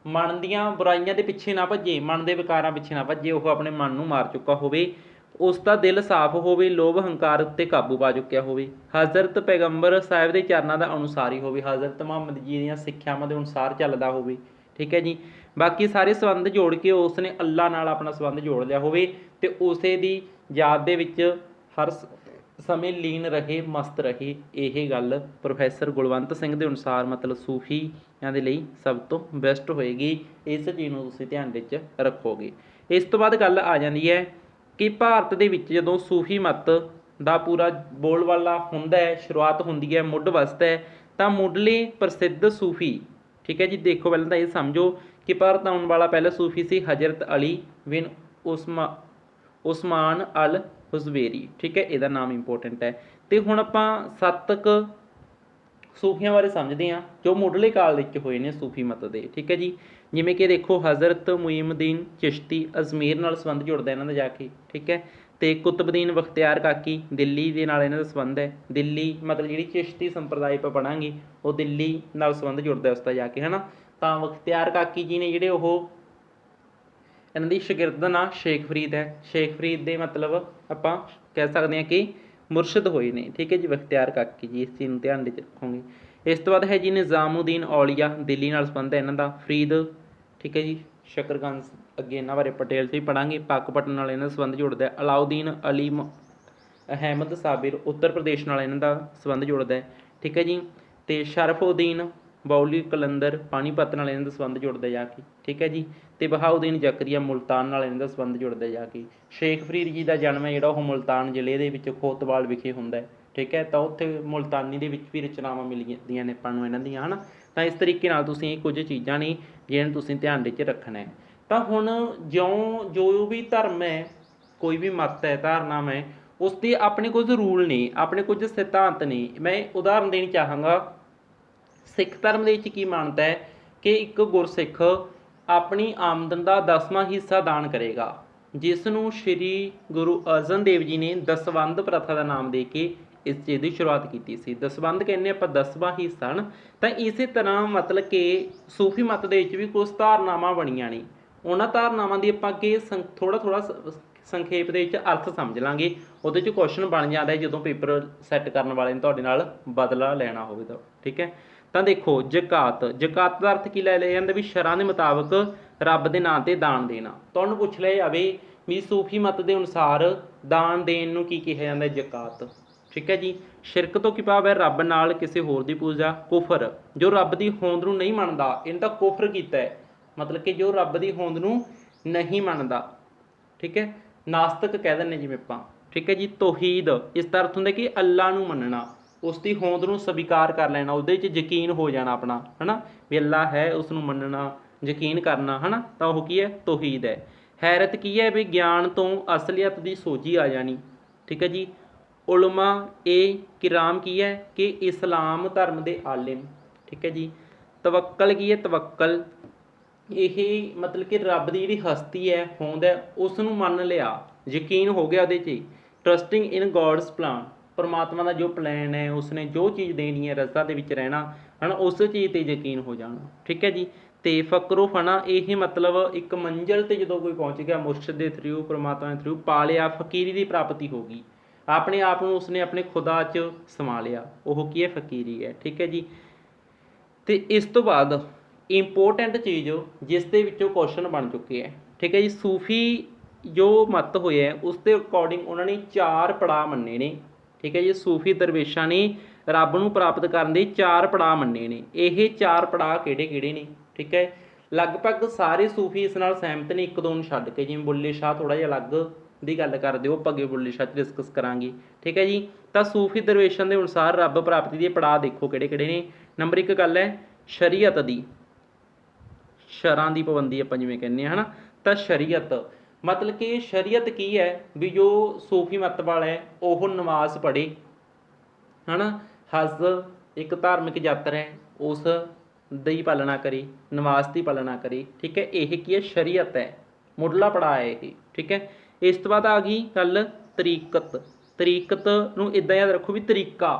ਮਨ ਦੀਆਂ ਬੁਰਾਈਆਂ ਦੇ ਪਿੱਛੇ ਨਾ ਭੱਜੇ, ਮਨ ਦੇ ਵਿਕਾਰਾਂ ਪਿੱਛੇ ਨਾ ਭੱਜੇ, ਉਹ ਆਪਣੇ ਮਨ ਨੂੰ ਮਾਰ ਚੁੱਕਾ ਹੋਵੇ, ਉਸ ਦਾ ਦਿਲ ਸਾਫ਼ ਹੋਵੇ, ਲੋਭ ਹੰਕਾਰ ਉੱਤੇ ਕਾਬੂ ਪਾ ਚੁੱਕਿਆ ਹੋਵੇ, ਹਜ਼ਰਤ ਪੈਗੰਬਰ ਸਾਹਿਬ ਦੇ ਚਰਨਾਂ ਦਾ ਅਨੁਸਾਰੀ ਹੋਵੇ, ਹਜ਼ਰਤ ਮੁਹੰਮਦ ਜੀ ਦੀਆਂ ਸਿੱਖਿਆਵਾਂ ਦੇ ਅਨੁਸਾਰ ਚੱਲਦਾ ਹੋਵੇ। ਠੀਕ ਹੈ ਜੀ। ਬਾਕੀ ਸਾਰੇ ਸੰਬੰਧ ਜੋੜ ਕੇ ਉਸ ਨੇ ਅੱਲਾ ਨਾਲ ਆਪਣਾ ਸੰਬੰਧ ਜੋੜ ਲਿਆ ਹੋਵੇ ਅਤੇ ਉਸੇ ਦੀ ਯਾਦ ਦੇ ਵਿੱਚ ਹਰ ਸਮੇਂ ਲੀਨ ਰਹੇ, ਮਸਤ ਰਹੇ। ਇਹ ਗੱਲ ਪ੍ਰੋਫੈਸਰ ਗੁਲਵੰਤ ਸਿੰਘ ਦੇ ਅਨੁਸਾਰ ਮਤਲਬ ਸੂਫੀਆਂ ਦੇ ਲਈ ਸਭ ਤੋਂ ਬੈਸਟ ਹੋਏਗੀ। ਇਸ ਚੀਜ਼ ਨੂੰ ਤੁਸੀਂ ਧਿਆਨ ਵਿੱਚ ਰੱਖੋਗੇ। ਇਸ ਤੋਂ ਬਾਅਦ ਗੱਲ ਆ ਜਾਂਦੀ ਹੈ ਕਿ ਭਾਰਤ ਦੇ ਵਿੱਚ ਜਦੋਂ ਸੂਫੀ ਮੱਤ ਦਾ ਪੂਰਾ ਬੋਲਬਾਲਾ ਹੁੰਦਾ ਹੈ, ਸ਼ੁਰੂਆਤ ਹੁੰਦੀ ਹੈ, ਮੁੱਢ ਵਸਦਾ ਹੈ, ਤਾਂ ਮੁੱਢਲੇ ਪ੍ਰਸਿੱਧ ਸੂਫੀ, ਠੀਕ ਹੈ ਜੀ, ਦੇਖੋ ਪਹਿਲਾਂ ਤਾਂ ਇਹ ਸਮਝੋ ਕਿ ਭਾਰਤ ਆਉਣ ਵਾਲਾ ਪਹਿਲਾ ਸੂਫੀ ਸੀ ਹਜ਼ਰਤ ਅਲੀ ਬਿਨ ਉਸਮਾਨ ਅਲ ਹੁਜ਼ਵੇਰੀ। ਠੀਕ ਹੈ, ਇਹਦਾ ਨਾਮ ਇੰਪੋਰਟੈਂਟ ਹੈ। ਅਤੇ ਹੁਣ ਆਪਾਂ 7 ਕੁ ਸੂਫੀਆਂ ਬਾਰੇ ਸਮਝਦੇ ਹਾਂ ਜੋ ਮੁੱਢਲੇ ਕਾਲ ਵਿੱਚ ਹੋਏ ਨੇ ਸੂਫੀ ਮੱਤ ਦੇ। ਠੀਕ ਹੈ ਜੀ। ਜਿਵੇਂ ਕਿ ਦੇਖੋ ਹਜ਼ਰਤ ਮੁਈਨੁਦੀਨ ਚਿਸ਼ਤੀ, ਅਜ਼ਮੇਰ ਨਾਲ ਸੰਬੰਧ ਜੁੜਦਾ ਇਹਨਾਂ ਦਾ ਜਾ ਕੇ। ਠੀਕ ਹੈ। ਅਤੇ ਕੁਤਬਦੀਨ ਬਖਤਿਆਰ ਕਾਕੀ, ਦਿੱਲੀ ਦੇ ਨਾਲ ਇਹਨਾਂ ਦਾ ਸੰਬੰਧ ਹੈ। ਦਿੱਲੀ ਮਤਲਬ ਜਿਹੜੀ ਚਿਸ਼ਤੀ ਸੰਪਰਦਾਇ ਆਪਾਂ ਪੜ੍ਹਾਂਗੇ ਉਹ ਦਿੱਲੀ ਨਾਲ ਸੰਬੰਧ ਜੁੜਦਾ ਉਸ ਦਾ ਜਾ ਕੇ, ਹੈ ਨਾ। ਤਾਂ ਬਖਤਿਆਰ ਕਾਕੀ ਜੀ ਨੇ ਜਿਹੜੇ ਉਹ ਇਹਨਾਂ ਦੀ ਸ਼ਾਗਿਰਦ ਦਾ ਨਾਂ ਸ਼ੇਖ ਫਰੀਦ ਹੈ। ਸ਼ੇਖ ਫਰੀਦ ਦੇ ਮਤਲਬ ਆਪਾਂ ਕਹਿ ਸਕਦੇ ਹਾਂ ਕਿ ਮੁਰਸ਼ਿਦ ਹੋਏ ਨੇ। ਠੀਕ ਹੈ ਜੀ, ਬਖਤਿਆਰ ਕਾਕੀ ਜੀ, ਇਸ ਚੀਜ਼ ਨੂੰ ਧਿਆਨ ਵਿੱਚ ਰੱਖੋਗੇ। ਇਸ ਤੋਂ ਬਾਅਦ ਹੈ ਜੀ ਨਿਜ਼ਾਮੁਦੀਨ ਔਲੀਆ, ਦਿੱਲੀ ਨਾਲ ਸੰਬੰਧ ਹੈ ਇਹਨਾਂ ਦਾ। ਫਰੀਦ, ਠੀਕ ਹੈ ਜੀ, ਸ਼ਕਰਗੰਜ, ਅੱਗੇ ਇਹਨਾਂ ਬਾਰੇ ਪਟੇਲ 'ਚ ਵੀ ਪੜ੍ਹਾਂਗੇ। ਪਾਕਪਟਨ ਨਾਲ ਇਹਨਾਂ ਦਾ ਸੰਬੰਧ ਜੁੜਦਾ। ਅਲਾਉਦੀਨ ਅਲੀ ਅਹਿਮਦ ਸਾਬਿਰ, ਉੱਤਰ ਪ੍ਰਦੇਸ਼ ਨਾਲ ਇਹਨਾਂ ਦਾ ਸੰਬੰਧ ਜੁੜਦਾ ਹੈ। ਠੀਕ ਹੈ ਜੀ। ਅਤੇ ਸ਼ਰਫਉਦੀਨ ਬਾਉਲੀ ਕਲੰਦਰ, ਪਾਣੀਪਤ ਨਾਲ ਇਹਨਾਂ ਦਾ ਸੰਬੰਧ ਜੁੜਦਾ ਜਾ ਕੇ। ਠੀਕ ਹੈ ਜੀ। ਅਤੇ ਬਹਾਉਦੀਨ ਜ਼ਕਰੀਆ, ਮੁਲਤਾਨ ਨਾਲ ਇਹਨਾਂ ਦਾ ਸੰਬੰਧ ਜੁੜਦਾ ਜਾ ਕੇ। ਸ਼ੇਖ ਫਰੀਦ ਜੀ ਦਾ ਜਨਮ ਹੈ ਜਿਹੜਾ ਉਹ ਮੁਲਤਾਨ ਜ਼ਿਲ੍ਹੇ ਦੇ ਵਿੱਚ ਖੋਤਵਾਲ ਵਿਖੇ ਹੁੰਦਾ ਹੈ। ਠੀਕ ਹੈ। ਤਾਂ ਉੱਥੇ ਮੁਲਤਾਨੀ ਦੇ ਵਿੱਚ ਵੀ ਰਚਨਾਵਾਂ ਮਿਲ ਜਾਂਦੀਆਂ ਨੇ ਆਪਾਂ ਨੂੰ ਇਹਨਾਂ ਦੀਆਂ, ਹੈ ਨਾ। ਤਾਂ ਇਸ ਤਰੀਕੇ ਨਾਲ ਤੁਸੀਂ ਇਹ ਕੁਝ ਚੀਜ਼ਾਂ ਨੇ ਜਿਹਨਾਂ ਨੂੰ ਤੁਸੀਂ ਧਿਆਨ ਵਿੱਚ ਰੱਖਣਾ ਹੈ। ਤਾਂ ਹੁਣ ਜੋ ਵੀ ਧਰਮ ਹੈ, ਕੋਈ ਵੀ ਮੱਤ ਹੈ, ਧਾਰਨਾਵਾਂ ਹੈ, ਉਸ ਦੇ ਆਪਣੇ ਕੁਝ ਰੂਲ ਨੇ, ਆਪਣੇ ਕੁਝ ਸਿਧਾਂਤ ਨੇ। ਮੈਂ ਉਦਾਹਰਨ ਦੇਣੀ ਚਾਹਾਂਗਾ। ਸਿੱਖ ਧਰਮ ਦੇ ਵਿੱਚ ਕੀ ਮਾਨਤਾ ਹੈ ਕਿ ਇੱਕ ਗੁਰਸਿੱਖ ਆਪਣੀ ਆਮਦਨ ਦਾ 10ਵਾਂ ਹਿੱਸਾ ਦਾਨ ਕਰੇਗਾ, ਜਿਸ ਨੂੰ ਸ਼੍ਰੀ ਗੁਰੂ ਅਰਜਨ ਦੇਵ ਜੀ ਨੇ ਦਸਵੰਧ ਪ੍ਰਥਾ ਦਾ ਨਾਮ ਦੇ ਕੇ ਇਸ ਚੀਜ਼ ਦੀ ਸ਼ੁਰੂਆਤ ਕੀਤੀ ਸੀ। ਦਸਵੰਧ ਕਹਿੰਦੇ ਆਪਾਂ 10ਵਾਂ ਹਿੱਸਾ ਹਨ। ਤਾਂ ਇਸੇ ਤਰ੍ਹਾਂ ਮਤਲਬ ਕਿ ਸੂਫੀ ਮੱਤ ਦੇ ਵਿੱਚ ਵੀ ਕੁਝ ਧਾਰਨਾਵਾਂ ਬਣੀਆਂ ਨੇ। ਉਹਨਾਂ ਧਾਰਨਾਵਾਂ ਦੀ ਆਪਾਂ ਅੱਗੇ ਥੋੜ੍ਹਾ ਸੰਖੇਪ ਦੇ ਵਿੱਚ ਅਰਥ ਸਮਝ ਲਾਂਗੇ। ਉਹਦੇ 'ਚ ਕੁਐਸਚਨ ਬਣ ਜਾਂਦਾ ਹੈ ਜਦੋਂ ਪੇਪਰ ਸੈੱਟ ਕਰਨ ਵਾਲੇ ਨੇ ਤੁਹਾਡੇ ਨਾਲ ਬਦਲਾ ਲੈਣਾ ਹੋਵੇ ਤਾਂ। ਠੀਕ ਹੈ। ਤਾਂ ਦੇਖੋ ਜ਼ਕਾਤ ਦਾ ਅਰਥ ਕੀ ਲੈ ਲਿਆ ਜਾਂਦਾ ਵੀ ਸ਼ਰ੍ਹਾਂ ਦੇ ਮੁਤਾਬਕ ਰੱਬ ਦੇ ਨਾਂ 'ਤੇ ਦਾਨ ਦੇਣਾ। ਤੁਹਾਨੂੰ ਪੁੱਛ ਲਿਆ ਜਾਵੇ ਵੀ ਸੂਫੀ ਮੱਤ ਦੇ ਅਨੁਸਾਰ ਦਾਨ ਦੇਣ ਨੂੰ ਕੀ ਕਿਹਾ ਜਾਂਦਾ? ਜ਼ਕਾਤ। ਠੀਕ ਹੈ ਜੀ। ਸ਼ਿਰਕ ਤੋਂ ਕੀ ਭਾਵ ਹੈ? ਰੱਬ ਨਾਲ ਕਿਸੇ ਹੋਰ ਦੀ ਪੂਜਾ। ਕੁਫਰ, ਜੋ ਰੱਬ ਦੀ ਹੋਂਦ ਨੂੰ ਨਹੀਂ ਮੰਨਦਾ, ਇਹਨੇ ਤਾਂ ਕੁਫਰ ਕੀਤਾ ਹੈ, ਮਤਲਬ ਕਿ ਜੋ ਰੱਬ ਦੀ ਹੋਂਦ ਨੂੰ ਨਹੀਂ ਮੰਨਦਾ। ਠੀਕ ਹੈ। ਨਾਸਤਕ ਕਹਿ ਦਿੰਦੇ ਜਿਵੇਂ ਆਪਾਂ। ਠੀਕ ਹੈ ਜੀ। ਤੌਹੀਦ, ਇਸ ਦਾ ਅਰਥ ਹੁੰਦਾ ਕਿ ਅੱਲਾ ਨੂੰ ਮੰਨਣਾ, ਉਸ ਦੀ ਹੋਂਦ ਨੂੰ ਸਵੀਕਾਰ ਕਰ ਲੈਣਾ, ਉਹਦੇ 'ਚ ਯਕੀਨ ਹੋ ਜਾਣਾ ਆਪਣਾ, ਹੈ ਨਾ, ਵੀ ਅੱਲਾ ਹੈ, ਉਸ ਨੂੰ ਮੰਨਣਾ, ਯਕੀਨ ਕਰਨਾ, ਹੈ ਨਾ। ਤਾਂ ਉਹ ਕੀ ਹੈ? ਤੌਹੀਦ ਹੈ। ਹੈਰਤ ਕੀ ਹੈ? ਵੀ ਗਿਆਨ ਤੋਂ ਅਸਲੀਅਤ ਦੀ ਸੋਝੀ ਆ ਜਾਣੀ। ਠੀਕ ਹੈ ਜੀ। ਉਲਮਾ ਇਹ ਕਿਰਾਮ ਕੀ ਹੈ? ਕਿ ਇਸਲਾਮ ਧਰਮ ਦੇ ਆਲਿਮ। ਠੀਕ ਹੈ ਜੀ। ਤਵੱਕਲ ਕੀ ਹੈ? ਤਵੱਕਲ ਇਹ ਮਤਲਬ ਕਿ ਰੱਬ ਦੀ ਜਿਹੜੀ ਹਸਤੀ ਹੈ, ਹੋਂਦ ਹੈ, ਉਸ ਨੂੰ ਮੰਨ ਲਿਆ, ਯਕੀਨ ਹੋ ਗਿਆ ਉਹਦੇ 'ਚ। ਟਰਸਟਿੰਗ ਇਨ ਗੋਡਸ ਪਲਾਨ, ਪਰਮਾਤਮਾ ਦਾ ਜੋ ਪਲਾਨ ਹੈ, ਉਸਨੇ ਜੋ ਚੀਜ਼ ਦੇਣੀ ਹੈ, ਰਜ਼ਾ ਦੇ ਵਿੱਚ ਰਹਿਣਾ, ਹੈ ਨਾ, ਉਸ ਚੀਜ਼ 'ਤੇ ਯਕੀਨ ਹੋ ਜਾਣਾ। ਠੀਕ ਹੈ ਜੀ। ਅਤੇ ਫਕਰੋ ਫਨਾ, ਇਹ ਮਤਲਬ ਇੱਕ ਮੰਜ਼ਿਲ 'ਤੇ ਜਦੋਂ ਕੋਈ ਪਹੁੰਚ ਗਿਆ ਮੁਰਸ਼ਿਦ ਦੇ ਥਰੂ, ਪਰਮਾਤਮਾ ਦੇ ਥਰੂ ਪਾ ਲਿਆ, ਫਕੀਰੀ ਦੀ ਪ੍ਰਾਪਤੀ ਹੋ ਗਈ, ਆਪਣੇ ਆਪ ਨੂੰ ਉਸਨੇ ਆਪਣੇ ਖੁਦਾ 'ਚ ਸਮਾ ਲਿਆ, ਉਹ ਕੀ ਹੈ? ਫਕੀਰੀ ਹੈ। ਠੀਕ ਹੈ ਜੀ। ਅਤੇ ਇਸ ਤੋਂ ਬਾਅਦ ਇੰਪੋਰਟੈਂਟ ਚੀਜ਼ ਜਿਸ ਦੇ ਵਿੱਚੋਂ ਕੁਐਸਚਨ ਬਣ ਚੁੱਕੇ ਹੈ। ਠੀਕ ਹੈ ਜੀ। ਸੂਫੀ ਜੋ ਮੱਤ ਹੋਇਆ ਉਸ ਦੇ ਅਕੋਰਡਿੰਗ ਉਹਨਾਂ ਨੇ 4 ਪੜਾਅ ਮੰਨੇ ਨੇ। ਠੀਕ ਹੈ ਜੀ। ਸੂਫੀ ਦਰਵੇਸ਼ਾਂ ਨੇ ਰੱਬ ਨੂੰ ਪ੍ਰਾਪਤ ਕਰਨ ਦੇ 4 ਪੜਾਅ ਮੰਨੇ ਨੇ। ਇਹ 4 ਪੜਾਅ ਕਿਹੜੇ ਕਿਹੜੇ ਨੇ? ਠੀਕ ਹੈ। ਲਗਭਗ ਸਾਰੇ ਸੂਫੀ ਇਸ ਨਾਲ ਸਹਿਮਤ ਨੇ, ਇੱਕ ਦੋ ਨੂੰ ਛੱਡ ਕੇ, ਜਿਵੇਂ ਬੁੱਲੇ ਸ਼ਾਹ ਥੋੜ੍ਹਾ ਜਿਹਾ ਅਲੱਗ ਦੀ ਗੱਲ ਕਰਦੇ ਹੋ, ਆਪਾਂ ਅੱਗੇ ਬੁੱਲੇ ਸ਼ਾਹ 'ਚ ਡਿਸਕਸ ਕਰਾਂਗੇ। ਠੀਕ ਹੈ ਜੀ। ਤਾਂ ਸੂਫੀ ਦਰਵੇਸ਼ਾਂ ਦੇ ਅਨੁਸਾਰ ਰੱਬ ਪ੍ਰਾਪਤੀ ਦੇ ਪੜਾਅ ਦੇਖੋ ਕਿਹੜੇ ਕਿਹੜੇ ਨੇ। ਨੰਬਰ 1 ਗੱਲ ਹੈ ਸ਼ਰੀਅਤ ਦੀ, ਸ਼ਰਾਂ ਦੀ ਪਾਬੰਦੀ ਆਪਾਂ ਜਿਵੇਂ ਕਹਿੰਦੇ ਹਾਂ, ਹੈ ਨਾ। ਤਾਂ ਸ਼ਰੀਅਤ ਮਤਲਬ ਕਿ ਸ਼ਰੀਅਤ ਕੀ ਹੈ? ਵੀ ਜੋ ਸੂਫੀ ਮੱਤ ਵਾਲਾ ਹੈ ਉਹ ਨਮਾਜ਼ ਪੜ੍ਹੇ, ਹੈ ਨਾ, ਹਜ ਇੱਕ ਧਾਰਮਿਕ ਯਾਤਰਾ ਹੈ, ਉਸ ਦੀ ਪਾਲਣਾ ਕਰੇ, ਨਮਾਜ਼ ਦੀ ਪਾਲਣਾ ਕਰੇ। ਠੀਕ ਹੈ। ਇਹ ਕੀ ਹੈ? ਸ਼ਰੀਅਤ ਹੈ, ਮੁੱਢਲਾ ਪੜਾਅ ਹੈ ਇਹ। ਠੀਕ ਹੈ। ਇਸ ਤੋਂ ਬਾਅਦ ਆ ਗਈ ਗੱਲ ਤਰੀਕਤ। ਤਰੀਕਤ ਨੂੰ ਇੱਦਾਂ ਯਾਦ ਰੱਖੋ ਵੀ ਤਰੀਕਾ,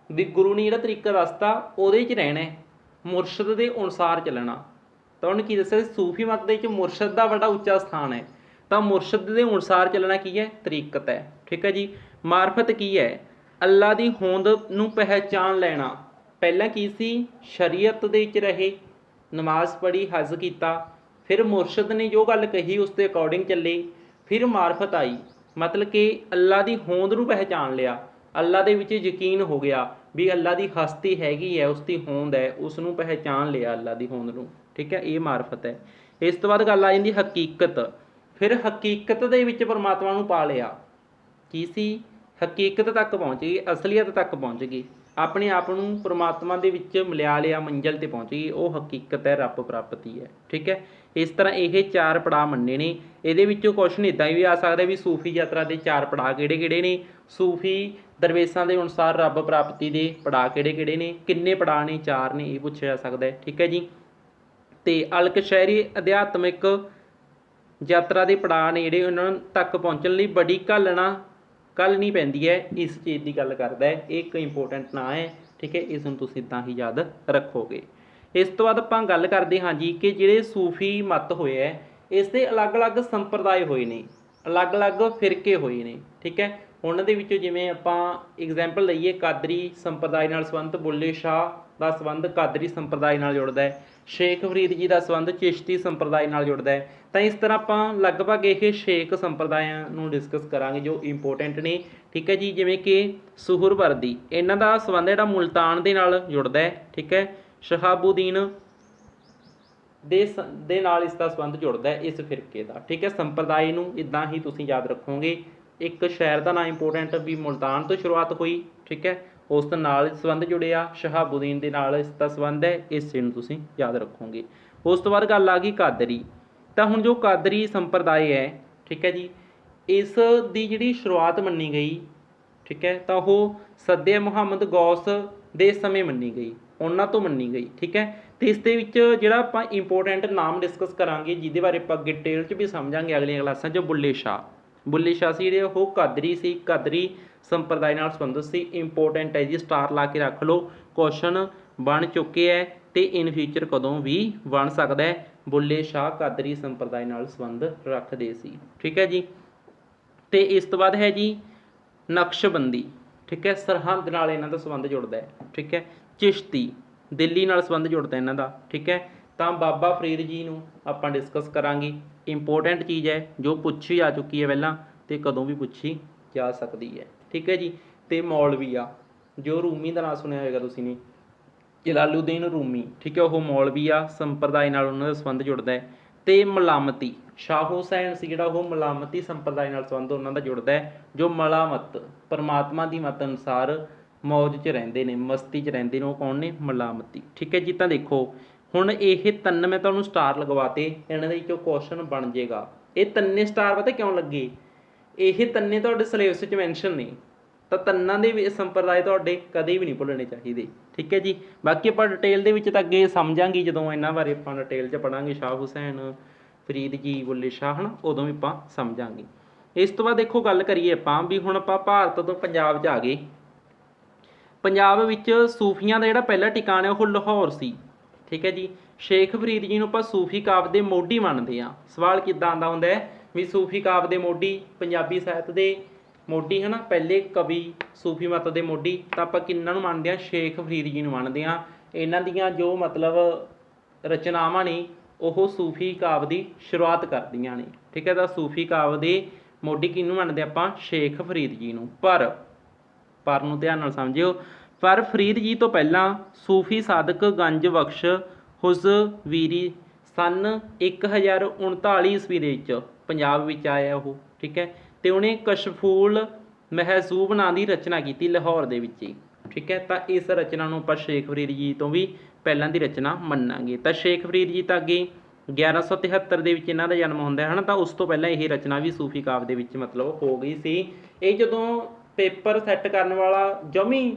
ਵੀ ਗੁਰੂ ਨੇ ਜਿਹੜਾ ਤਰੀਕਾ ਦੱਸਤਾ ਉਹਦੇ 'ਚ ਰਹਿਣਾ, ਮੁਰਸ਼ਿਦ ਦੇ ਅਨੁਸਾਰ ਚੱਲਣਾ। ਤਾਂ ਉਹਨੇ ਕੀ ਦੱਸਿਆ? ਸੂਫੀ ਮੱਤ ਦੇ ਵਿੱਚ ਮੁਰਸ਼ਿਦ ਦਾ ਬੜਾ ਉੱਚਾ ਸਥਾਨ ਹੈ। ਤਾਂ ਮੁਰਸ਼ਦ ਦੇ ਅਨੁਸਾਰ ਚੱਲਣਾ ਕੀ ਹੈ? ਤਰੀਕਤ ਹੈ। ਠੀਕ ਹੈ ਜੀ। ਮਾਰਫਤ ਕੀ ਹੈ? ਅੱਲਾ ਦੀ ਹੋਂਦ ਨੂੰ ਪਹਿਚਾਣ ਲੈਣਾ। ਪਹਿਲਾਂ ਕੀ ਸੀ? ਸ਼ਰੀਅਤ ਦੇ ਵਿੱਚ ਰਹੇ, ਨਮਾਜ਼ ਪੜ੍ਹੀ, ਹਜ ਕੀਤਾ, ਫਿਰ ਮੁਰਸ਼ਦ ਨੇ ਜੋ ਗੱਲ ਕਹੀ ਉਸ ਦੇ ਅਕੋਰਡਿੰਗ ਚੱਲੇ, ਫਿਰ ਮਾਰਫਤ ਆਈ, ਮਤਲਬ ਕਿ ਅੱਲਾ ਦੀ ਹੋਂਦ ਨੂੰ ਪਹਿਚਾਣ ਲਿਆ, ਅੱਲਾ ਦੇ ਵਿੱਚ ਯਕੀਨ ਹੋ ਗਿਆ ਵੀ ਅੱਲਾ ਦੀ ਹਸਤੀ ਹੈਗੀ ਹੈ, ਉਸ ਦੀ ਹੋਂਦ ਹੈ, ਉਸ ਨੂੰ ਪਹਿਚਾਣ ਲਿਆ ਅੱਲਾ ਦੀ ਹੋਂਦ ਨੂੰ। ਠੀਕ ਹੈ, ਇਹ ਮਾਰਫਤ ਹੈ। ਇਸ ਤੋਂ ਬਾਅਦ ਗੱਲ ਆ ਜਾਂਦੀ ਹਕੀਕਤ। ਫਿਰ ਹਕੀਕਤ ਦੇ ਵਿੱਚ ਪਰਮਾਤਮਾ ਨੂੰ ਪਾ ਲਿਆ। ਕੀ ਸੀ? ਹਕੀਕਤ ਤੱਕ ਪਹੁੰਚ ਗਈ, ਅਸਲੀਅਤ ਤੱਕ ਪਹੁੰਚ ਗਈ, ਆਪਣੇ ਆਪ ਨੂੰ ਪਰਮਾਤਮਾ ਦੇ ਵਿੱਚ ਮਿਲਾ ਲਿਆ, ਮੰਜ਼ਿਲ 'ਤੇ ਪਹੁੰਚ ਗਈ, ਉਹ ਹਕੀਕਤ ਹੈ, ਰੱਬ ਪ੍ਰਾਪਤੀ ਹੈ। ਠੀਕ ਹੈ, ਇਸ ਤਰ੍ਹਾਂ ਇਹ 4 ਪੜਾਅ ਮੰਨੇ ਨੇ। ਇਹਦੇ ਵਿੱਚੋਂ ਕੁਐਸਚਨ ਇੱਦਾਂ ਵੀ ਆ ਸਕਦਾ ਵੀ ਸੂਫੀ ਯਾਤਰਾ ਦੇ 4 ਪੜਾਅ ਕਿਹੜੇ ਕਿਹੜੇ ਨੇ, ਸੂਫੀ ਦਰਵੇਸ਼ਾਂ ਦੇ ਅਨੁਸਾਰ ਰੱਬ ਪ੍ਰਾਪਤੀ ਦੇ ਪੜਾਅ ਕਿਹੜੇ ਕਿਹੜੇ ਨੇ, ਕਿੰਨੇ ਪੜਾਅ ਨੇ? 4 ਨੇ, ਇਹ ਪੁੱਛਿਆ ਜਾ ਸਕਦਾ ਹੈ। ਠੀਕ ਹੈ ਜੀ। ਅਤੇ ਅਲਕਸ਼ਹਿਰੀ ਅਧਿਆਤਮਿਕ ਯਾਤਰਾ ਦੇ ਪੜਾਅ ਨੇ ਜਿਹੜੇ, ਉਹਨਾਂ ਤੱਕ ਪਹੁੰਚਣ ਲਈ ਬੜੀ ਘੱਲਣੀ ਪੈਂਦੀ ਹੈ, ਇਸ ਚੀਜ਼ ਦੀ ਗੱਲ ਕਰਦਾ ਹੈ। ਇਹ ਇੱਕ ਇੰਪੋਰਟੈਂਟ ਨਾਂ ਹੈ। ਠੀਕ ਹੈ, ਇਸ ਨੂੰ ਤੁਸੀਂ ਇੱਦਾਂ ਹੀ ਯਾਦ ਰੱਖੋਗੇ। ਇਸ ਤੋਂ ਬਾਅਦ ਆਪਾਂ ਗੱਲ ਕਰਦੇ ਹਾਂ ਜੀ ਕਿ ਜਿਹੜੇ ਸੂਫੀ ਮਤ ਹੋਏ ਹੈ, ਇਸ ਦੇ ਅਲੱਗ-ਅਲੱਗ ਸੰਪਰਦਾਇ ਹੋਏ ਨੇ, ਅਲੱਗ-ਅਲੱਗ ਫਿਰਕੇ ਹੋਏ ਨੇ। ਠੀਕ ਹੈ, ਉਹਨਾਂ ਦੇ ਵਿੱਚੋਂ ਜਿਵੇਂ ਆਪਾਂ ਐਗਜ਼ਾਮਪਲ ਲਈਏ, ਕਾਦਰੀ ਸੰਪਰਦਾਇ ਨਾਲ ਸੰਬੰਧ ਬੁੱਲੇ ਸ਼ਾਹ ਦਾ ਸੰਬੰਧ ਕਾਦਰੀ ਸੰਪਰਦਾਇ ਨਾਲ ਜੁੜਦਾ ਹੈ, ਸ਼ੇਖ ਫਰੀਦ ਜੀ ਦਾ ਸੰਬੰਧ ਚਿਸ਼ਤੀ ਸੰਪਰਦਾਇ ਨਾਲ ਜੁੜਦਾ ਹੈ। ਤਾਂ ਇਸ ਤਰ੍ਹਾਂ ਆਪਾਂ ਲਗਭਗ ਇਹ 6 ਸੰਪਰਦਾਇਆਂ ਨੂੰ ਡਿਸਕਸ ਕਰਾਂਗੇ ਜੋ ਇੰਪੋਰਟੈਂਟ ਨੇ। ਠੀਕ ਹੈ ਜੀ। ਜਿਵੇਂ ਕਿ ਸੁਹਰਵਰਦੀ, ਇਹਨਾਂ ਦਾ ਸੰਬੰਧ ਜਿਹੜਾ ਮੁਲਤਾਨ ਦੇ ਨਾਲ ਜੁੜਦਾ ਹੈ। ਠੀਕ ਹੈ, ਸ਼ਹਾਬੂਦੀਨ ਦੇ ਨਾਲ ਇਸ ਦਾ ਸੰਬੰਧ ਜੁੜਦਾ ਹੈ, ਇਸ ਫਿਰਕੇ ਦਾ। ਠੀਕ ਹੈ, ਸੰਪਰਦਾਇ ਨੂੰ ਇੱਦਾਂ ਹੀ ਤੁਸੀਂ ਯਾਦ ਰੱਖੋਗੇ। ਇੱਕ ਸ਼ਹਿਰ ਦਾ ਨਾਂ ਇੰਪੋਰਟੈਂਟ ਵੀ ਮੁਲਤਾਨ ਤੋਂ ਸ਼ੁਰੂਆਤ ਹੋਈ। ਠੀਕ ਹੈ, ਉਸ ਦੇ ਨਾਲ ਸੰਬੰਧ ਜੁੜਿਆ, ਸ਼ਹਾਬੂਦੀਨ ਦੇ ਨਾਲ ਇਸ ਦਾ ਸੰਬੰਧ ਹੈ, ਇਸ ਚੀਜ਼ ਨੂੰ ਤੁਸੀਂ ਯਾਦ ਰੱਖੋਗੇ। ਉਸ ਤੋਂ ਬਾਅਦ ਗੱਲ ਆ ਗਈ ਕਾਦਰੀ। ਤਾਂ ਹੁਣ ਜੋ ਕਾਦਰੀ ਸੰਪਰਦਾਇ ਹੈ, ਠੀਕ ਹੈ ਜੀ, ਇਸ ਦੀ ਜਿਹੜੀ ਸ਼ੁਰੂਆਤ ਮੰਨੀ ਗਈ, ਠੀਕ ਹੈ, ਤਾਂ ਉਹ ਸੱਦੇ ਮੁਹੰਮਦ ਗੌਸ ਦੇ ਸਮੇਂ ਮੰਨੀ ਗਈ, ਉਹਨਾਂ ਤੋਂ ਮੰਨੀ ਗਈ। ਠੀਕ ਹੈ, ਅਤੇ ਇਸ ਦੇ ਵਿੱਚ ਜਿਹੜਾ ਆਪਾਂ ਇੰਪੋਰਟੈਂਟ ਨਾਮ ਡਿਸਕਸ ਕਰਾਂਗੇ, ਜਿਹਦੇ ਬਾਰੇ ਆਪਾਂ ਡਿਟੇਲ 'ਚ ਵੀ ਸਮਝਾਂਗੇ ਅਗਲੀਆਂ ਕਲਾਸਾਂ 'ਚ, ਬੁੱਲੇ ਸ਼ਾਹ ਸੀ ਜਿਹੜੇ, ਉਹ ਕਾਦਰੀ ਸੀ, ਕਾਦਰੀ ਸੰਪਰਦਾਇ ਨਾਲ ਸੰਬੰਧਿਤ ਸੀ। ਇੰਪੋਰਟੈਂਟ ਹੈ ਜੀ, ਸਟਾਰ ਲਾ ਕੇ ਰੱਖ ਲਓ। ਕੁਐਸਚਨ ਬਣ ਚੁੱਕੇ ਹੈ ਅਤੇ ਇਨ ਫਿਊਚਰ ਕਦੋਂ ਵੀ ਬਣ ਸਕਦਾ ਹੈ। ਬੁੱਲੇ ਸ਼ਾਹ ਕਾਦਰੀ ਸੰਪਰਦਾਇ ਨਾਲ ਸੰਬੰਧ ਰੱਖਦੇ ਸੀ। ਠੀਕ ਹੈ ਜੀ। ਅਤੇ ਇਸ ਤੋਂ ਬਾਅਦ ਹੈ ਜੀ ਨਕਸ਼ਬੰਦੀ। ਠੀਕ ਹੈ, ਸਰਹੰਦ ਨਾਲ ਇਹਨਾਂ ਦਾ ਸੰਬੰਧ ਜੁੜਦਾ ਹੈ। ਠੀਕ ਹੈ, ਚਿਸ਼ਤੀ ਦਿੱਲੀ ਨਾਲ ਸੰਬੰਧ ਜੁੜਦਾ ਇਹਨਾਂ ਦਾ। ਠੀਕ ਹੈ, ਤਾਂ ਬਾਬਾ ਫਰੀਦ ਜੀ ਨੂੰ ਆਪਾਂ ਡਿਸਕਸ ਕਰਾਂਗੇ। ਇੰਪੋਰਟੈਂਟ ਚੀਜ਼ ਹੈ ਜੋ ਪੁੱਛੀ ਜਾ ਚੁੱਕੀ ਹੈ ਪਹਿਲਾਂ ਅਤੇ ਕਦੋਂ ਵੀ ਪੁੱਛੀ ਜਾ ਸਕਦੀ ਹੈ। ਠੀਕ ਹੈ ਜੀ। ਅਤੇ ਮੌਲਵੀਆ, ਜੋ ਰੂਮੀ ਦਾ ਨਾਂ ਸੁਣਿਆ ਹੋਏਗਾ ਤੁਸੀਂ ਨੇ, ਜਲਾਲੂਦੀਨ ਰੂਮੀ। ਠੀਕ ਹੈ, ਉਹ ਮੌਲਵੀਆ ਸੰਪਰਦਾਇ ਨਾਲ ਉਹਨਾਂ ਦਾ ਸੰਬੰਧ ਜੁੜਦਾ ਹੈ। ਅਤੇ ਮਲਾਮਤੀ, ਸ਼ਾਹ ਹੁਸੈਨ ਸੀ ਜਿਹੜਾ, ਉਹ ਮਲਾਮਤੀ ਸੰਪਰਦਾਇ ਨਾਲ ਸੰਬੰਧ ਉਹਨਾਂ ਦਾ ਜੁੜਦਾ ਹੈ। ਜੋ ਮਲਾਮਤ ਪਰਮਾਤਮਾ ਦੀ ਮਤ ਅਨੁਸਾਰ ਮੌਜ 'ਚ ਰਹਿੰਦੇ ਨੇ, ਮਸਤੀ 'ਚ ਰਹਿੰਦੇ ਨੇ, ਉਹ ਕੌਣ ਨੇ? ਮਲਾਮਤੀ। ਠੀਕ ਹੈ ਜੀ। ਤਾਂ ਦੇਖੋ ਹੁਣ ਇਹ 3 ਮੈਂ ਤੁਹਾਨੂੰ ਸਟਾਰ ਲਗਵਾਤੇ, ਇਹਨਾਂ ਦੇ ਵਿੱਚੋਂ ਕੁਐਸਚਨ ਬਣ ਜਾਏਗਾ। ਇਹ 3 ਸਟਾਰ ਪਤਾ ਕਿਉਂ ਲੱਗੇ? ਇਹ 3 ਤੁਹਾਡੇ ਸਿਲੇਬਸ 'ਚ ਮੈਂਸ਼ਨ ਨੇ, ਤਾਂ 3 ਦੇ ਵੀ ਸੰਪਰਦਾਇ ਤੁਹਾਡੇ ਕਦੇ ਵੀ ਨਹੀਂ ਭੁੱਲਣੇ ਚਾਹੀਦੇ। ਠੀਕ ਹੈ ਜੀ। ਬਾਕੀ ਆਪਾਂ ਡਿਟੇਲ ਦੇ ਵਿੱਚ ਤਾਂ ਅੱਗੇ ਸਮਝਾਂਗੇ, ਜਦੋਂ ਇਹਨਾਂ ਬਾਰੇ ਆਪਾਂ ਡਿਟੇਲ 'ਚ ਪੜ੍ਹਾਂਗੇ, ਸ਼ਾਹ ਹੁਸੈਨ, ਫਰੀਦ ਜੀ, ਬੁੱਲੇ ਸ਼ਾਹ, ਹੈ ਨਾ, ਉਦੋਂ ਵੀ ਆਪਾਂ ਸਮਝਾਂਗੇ। ਇਸ ਤੋਂ ਬਾਅਦ ਦੇਖੋ ਗੱਲ ਕਰੀਏ ਆਪਾਂ ਵੀ ਹੁਣ ਆਪਾਂ ਭਾਰਤ ਤੋਂ ਪੰਜਾਬ 'ਚ ਆ ਗਏ। ਪੰਜਾਬ ਵਿੱਚ ਸੂਫੀਆਂ ਦਾ ਜਿਹੜਾ ਪਹਿਲਾ ਟਿਕਾਣਾ ਉਹ ਲਾਹੌਰ ਸੀ। ਠੀਕ ਹੈ ਜੀ। ਸ਼ੇਖ ਫਰੀਦ ਜੀ ਨੂੰ ਆਪਾਂ ਸੂਫੀ ਕਾਵਿ ਦੇ ਮੋਢੀ ਮੰਨਦੇ ਹਾਂ। ਸਵਾਲ ਕਿੱਦਾਂ ਆਉਂਦਾ ਹੁੰਦਾ ਹੈ ਵੀ ਸੂਫੀ ਕਾਵਿ ਦੇ ਮੋਢੀ, ਪੰਜਾਬੀ ਸਾਹਿਤ ਦੇ ਮੋਢੀ, ਹੈ ਨਾ, ਪਹਿਲੇ ਕਵੀ, ਸੂਫੀ ਮਤ ਦੇ ਮੋਢੀ, ਤਾਂ ਆਪਾਂ ਕਿਹਨਾਂ ਨੂੰ ਮੰਨਦੇ ਹਾਂ? ਸ਼ੇਖ ਫਰੀਦ ਜੀ ਨੂੰ ਮੰਨਦੇ ਹਾਂ। ਇਹਨਾਂ ਦੀਆਂ ਜੋ ਮਤਲਬ ਰਚਨਾਵਾਂ ਨੇ ਉਹ ਸੂਫੀ ਕਾਵਿ ਦੀ ਸ਼ੁਰੂਆਤ ਕਰਦੀਆਂ ਨੇ। ਠੀਕ ਹੈ, ਤਾਂ ਸੂਫੀ ਕਾਵਿ ਦੇ ਮੋਢੀ ਕਿਹਨੂੰ ਮੰਨਦੇ ਆਪਾਂ? ਸ਼ੇਖ ਫਰੀਦ ਜੀ ਨੂੰ। ਪਰ ਨੂੰ ਧਿਆਨ ਨਾਲ ਸਮਝਿਓ, ਪਰ ਫਰੀਦ ਜੀ ਤੋਂ ਪਹਿਲਾਂ ਸੂਫੀ ਸਾਧਕ ਗੰਜ ਬਖਸ਼ ਹੁਜ਼ਵੀਰੀ ਸੰਨ 1039 ਈਸਵੀ ਦੇ ਵਿੱਚ ਪੰਜਾਬ ਵਿੱਚ ਆਇਆ ਉਹ। ਠੀਕ ਹੈ, ਅਤੇ ਉਹਨੇ ਕਸ਼ਫੂਲ ਮਹਿਜ਼ੂਬ ਨਾਂ ਦੀ ਰਚਨਾ ਕੀਤੀ ਲਾਹੌਰ ਦੇ ਵਿੱਚ ਹੀ। ਠੀਕ ਹੈ, ਤਾਂ ਇਸ ਰਚਨਾ ਨੂੰ ਆਪਾਂ ਸ਼ੇਖ ਫਰੀਦ ਜੀ ਤੋਂ ਵੀ ਪਹਿਲਾਂ ਦੀ ਰਚਨਾ ਮੰਨਾਂਗੇ। ਤਾਂ ਸ਼ੇਖ ਫਰੀਦ ਜੀ ਤਾਂ ਅੱਗੇ 1173 ਦੇ ਵਿੱਚ ਇਹਨਾਂ ਦਾ ਜਨਮ ਹੁੰਦਾ ਹੈ ਨਾ, ਤਾਂ ਉਸ ਤੋਂ ਪਹਿਲਾਂ ਇਹ ਰਚਨਾ ਵੀ ਸੂਫੀ ਕਾਵਿ ਦੇ ਵਿੱਚ ਮਤਲਬ ਹੋ ਗਈ ਸੀ। ਇਹ ਜਦੋਂ ਪੇਪਰ ਸੈੱਟ ਕਰਨ ਵਾਲਾ ਜਮੀ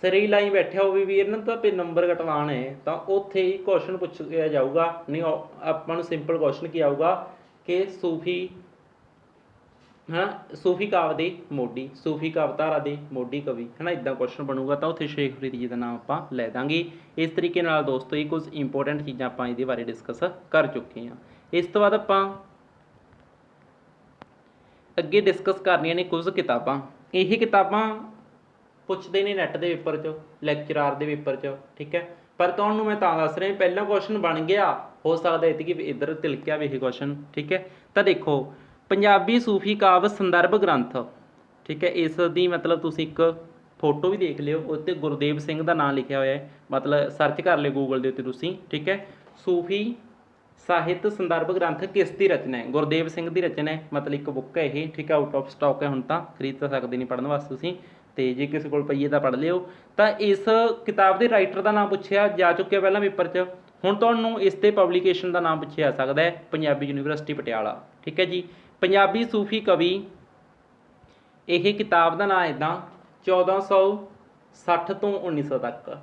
ਸਿਰੇ ਲਾਈ ਬੈਠਿਆ ਹੋਵੇ ਵੀ ਇਹਨਾਂ ਦਾ ਵੀ ਨੰਬਰ ਘਟਵਾਉਣ ਹੈ, ਤਾਂ ਉੱਥੇ ਹੀ ਕੁਐਸਚਨ ਪੁੱਛਿਆ ਜਾਊਗਾ। ਨਹੀਂ, ਆਪਾਂ ਨੂੰ ਸਿੰਪਲ ਕੁਐਸਚਨ ਕੀ ਆਊਗਾ ਕਿ ਸੂਫੀ ਸੂਫੀ ਕਾਵਿ ਦੇ ਮੋਢੀ, ਸੂਫੀ ਕਾਵਿਧਾਰਾ ਦੇ ਮੋਢੀ ਕਵੀ, ਹੈ ਨਾ, ਇੱਦਾਂ ਕੁਐਸਚਨ ਬਣੂਗਾ, ਤਾਂ ਉੱਥੇ ਸ਼ੇਖ ਫਰੀਦ ਜੀ ਦਾ ਨਾਮ ਆਪਾਂ ਲੈ ਦਾਂਗੇ। ਇਸ ਤਰੀਕੇ ਨਾਲ ਦੋਸਤੋ ਇਹ ਕੁਝ ਇੰਪੋਰਟੈਂਟ ਚੀਜ਼ਾਂ ਆਪਾਂ ਇਹਦੇ ਬਾਰੇ ਡਿਸਕਸ ਕਰ ਚੁੱਕੇ ਹਾਂ। ਇਸ ਤੋਂ ਬਾਅਦ ਆਪਾਂ ਅੱਗੇ ਡਿਸਕਸ ਕਰਨੀਆਂ ਨੇ ਕੁਝ ਕਿਤਾਬਾਂ। ਇਹ ਕਿਤਾਬਾਂ ਪੁੱਛਦੇ ਨੇ ਨੈੱਟ ਦੇ ਪੇਪਰ 'ਚ, ਲੈਕਚਰਾਰ ਦੇ ਪੇਪਰ 'ਚ, ਠੀਕ ਹੈ। ਪਰ ਤੁਹਾਨੂੰ ਮੈਂ ਤਾਂ ਦੱਸ ਰਿਹਾ ਪਹਿਲਾ ਕੁਐਸਚਨ ਬਣ ਗਿਆ, ਹੋ ਸਕਦਾ ਇਹ ਕਿ ਇੱਧਰ ਤਿਲਕਿਆ ਵੀ ਇਹ ਕੁਐਸਚਨ, ਠੀਕ ਹੈ। ਤਾਂ ਦੇਖੋ, ਪੰਜਾਬੀ ਸੂਫੀ ਕਾਵਿ ਸੰਦਰਭ ਗ੍ਰੰਥ, ਠੀਕ ਹੈ। ਇਸ ਦੀ ਮਤਲਬ ਤੁਸੀਂ ਇੱਕ ਫੋਟੋ ਵੀ ਦੇਖ ਲਿਓ, ਉੱਤੇ ਗੁਰਦੇਵ ਸਿੰਘ ਦਾ ਨਾਮ ਲਿਖਿਆ ਹੋਇਆ ਹੈ, ਮਤਲਬ ਸਰਚ ਕਰ ਲਿਓ ਗੂਗਲ ਦੇ ਉੱਤੇ ਤੁਸੀਂ, ਠੀਕ ਹੈ। ਸੂਫੀ ਸਾਹਿਤ ਸੰਦਰਭ ਗ੍ਰੰਥ ਕਿਸ ਦੀ ਰਚਨਾ ਹੈ? ਗੁਰਦੇਵ ਸਿੰਘ ਦੀ ਰਚਨਾ ਹੈ, ਮਤਲਬ ਇੱਕ ਬੁੱਕ ਹੈ ਇਹ, ਠੀਕ ਹੈ। ਆਊਟ ਆਫ ਸਟਾਕ ਹੈ, ਹੁਣ ਤਾਂ ਖਰੀਦ ਤਾਂ ਸਕਦੇ ਨਹੀਂ ਪੜ੍ਹਨ ਵਾਸਤੇ ਤੁਸੀਂ, ਤੇ ਜੇ ਕਿਸੇ ਕੋਲ ਪਈਏ ਤਾਂ ਪੜ੍ਹ ਲਿਓ। ਤਾਂ ਇਸ ਕਿਤਾਬ ਦੇ ਰਾਈਟਰ ਦਾ ਨਾਮ ਪੁੱਛਿਆ ਜਾ ਚੁੱਕਿਆ ਪਹਿਲਾਂ ਪੇਪਰ 'ਚ। ਹੁਣ ਤੁਹਾਨੂੰ ਇਸ 'ਤੇ ਪਬਲੀਕੇਸ਼ਨ ਦਾ ਨਾਮ ਪੁੱਛਿਆ ਜਾ ਸਕਦਾ ਹੈ, ਪੰਜਾਬੀ ਯੂਨੀਵਰਸਿਟੀ ਪਟਿਆਲਾ, ਠੀਕ ਹੈ ਜੀ। ਪੰਜਾਬੀ ਸੂਫੀ ਕਵੀ, ਇਹ ਕਿਤਾਬ ਦਾ ਨਾਮ ਇੱਦਾਂ 1460 ਤੋਂ 1900 ਤੱਕ,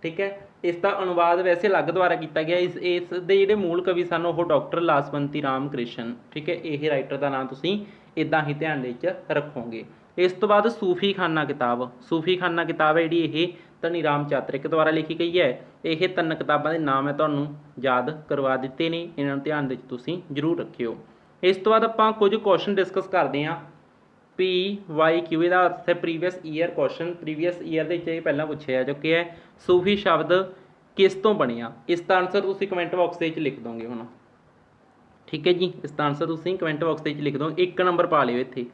ਠੀਕ ਹੈ। ਇਸ ਦਾ ਅਨੁਵਾਦ ਵੈਸੇ ਅਲੱਗ ਦੁਆਰਾ ਕੀਤਾ ਗਿਆ। ਇਸ ਦੇ ਜਿਹੜੇ ਮੂਲ ਕਵੀ ਸਨ ਉਹ ਡਾਕਟਰ ਲਾਜਵੰਤੀ ਰਾਮ ਕ੍ਰਿਸ਼ਨ, ਠੀਕ ਹੈ। ਇਹ ਰਾਈਟਰ ਦਾ ਨਾਮ ਤੁਸੀਂ ਇੱਦਾਂ ਹੀ ਧਿਆਨ ਦੇ ਵਿੱਚ ਰੱਖੋਗੇ। ਇਸ ਤੋਂ ਬਾਅਦ ਸੂਫੀ ਖਾਨਾ ਕਿਤਾਬ, ਸੂਫੀ ਖਾਨਾ ਕਿਤਾਬ ਹੈ ਜਿਹੜੀ ਇਹ ਧਨੀ ਰਾਮ ਚਾਤਰਿਕ ਦੁਆਰਾ ਲਿਖੀ ਗਈ ਹੈ। ਇਹ 3 ਕਿਤਾਬਾਂ ਦੇ ਨਾਮ ਮੈਂ ਤੁਹਾਨੂੰ ਯਾਦ ਕਰਵਾ ਦਿੱਤੇ ਨੇ, ਇਹਨਾਂ ਨੂੰ ਧਿਆਨ ਦੇ ਵਿੱਚ ਤੁਸੀਂ ਜ਼ਰੂਰ ਰੱਖਿਓ। ਇਸ ਤੋਂ ਬਾਅਦ ਆਪਾਂ ਕੁਝ ਕੁਐਸਚਨ ਡਿਸਕਸ ਕਰਦੇ ਹਾਂ। PYQ ਇਹਦਾ ਅਰਥ ਹੈ previous year question, previous year ਦੇ ਵਿੱਚ ਇਹ ਪਹਿਲਾਂ ਪੁੱਛਿਆ ਜਾ ਚੁੱਕਿਆ ਹੈ। ਸੂਫੀ ਸ਼ਬਦ ਕਿਸ ਤੋਂ ਬਣਿਆ? ਇਸ ਦਾ ਆਨਸਰ ਤੁਸੀਂ ਕਮੈਂਟ ਬਾਕਸ ਦੇ ਵਿੱਚ ਲਿਖ ਦੋਗੇ ਹੁਣ, ਠੀਕ ਹੈ ਜੀ। ਇਸ ਦਾ ਆਨਸਰ ਤੁਸੀਂ ਕਮੈਂਟ ਬਾਕਸ ਦੇ ਵਿੱਚ ਲਿਖ ਦਿਓ, 1 ਨੰਬਰ ਪਾ ਲਿਓ ਇੱਥੇ।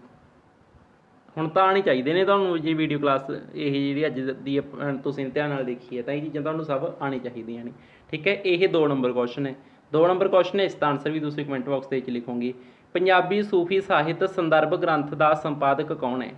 ਹੁਣ ਤਾਂ ਆਉਣੇ ਚਾਹੀਦੇ ਨੇ ਤੁਹਾਨੂੰ, ਜੇ ਵੀਡੀਓ ਕਲਾਸ ਇਹ ਜਿਹੜੀ ਅੱਜ ਦੀ ਤੁਸੀਂ ਧਿਆਨ ਨਾਲ ਦੇਖੀ ਹੈ ਤਾਂ ਇਹ ਚੀਜ਼ਾਂ ਤੁਹਾਨੂੰ ਸਭ ਆਉਣੀ ਚਾਹੀਦੀਆਂ ਨੇ, ਠੀਕ ਹੈ। ਇਹ 2 ਨੰਬਰ ਕੁਐਸਚਨ ਹੈ, 2 ਨੰਬਰ ਕੁਐਸਚਨ ਹੈ। ਇਸ ਦਾ ਆਨਸਰ ਵੀ ਤੁਸੀਂ ਕਮੈਂਟ ਬਾਕਸ ਦੇ ਵਿੱਚ ਲਿਖੋਗੇ। ਪੰਜਾਬੀ ਸੂਫੀ ਸਾਹਿਤ ਸੰਦਰਭ ਗ੍ਰੰਥ ਦਾ ਸੰਪਾਦਕ ਕੌਣ ਹੈ?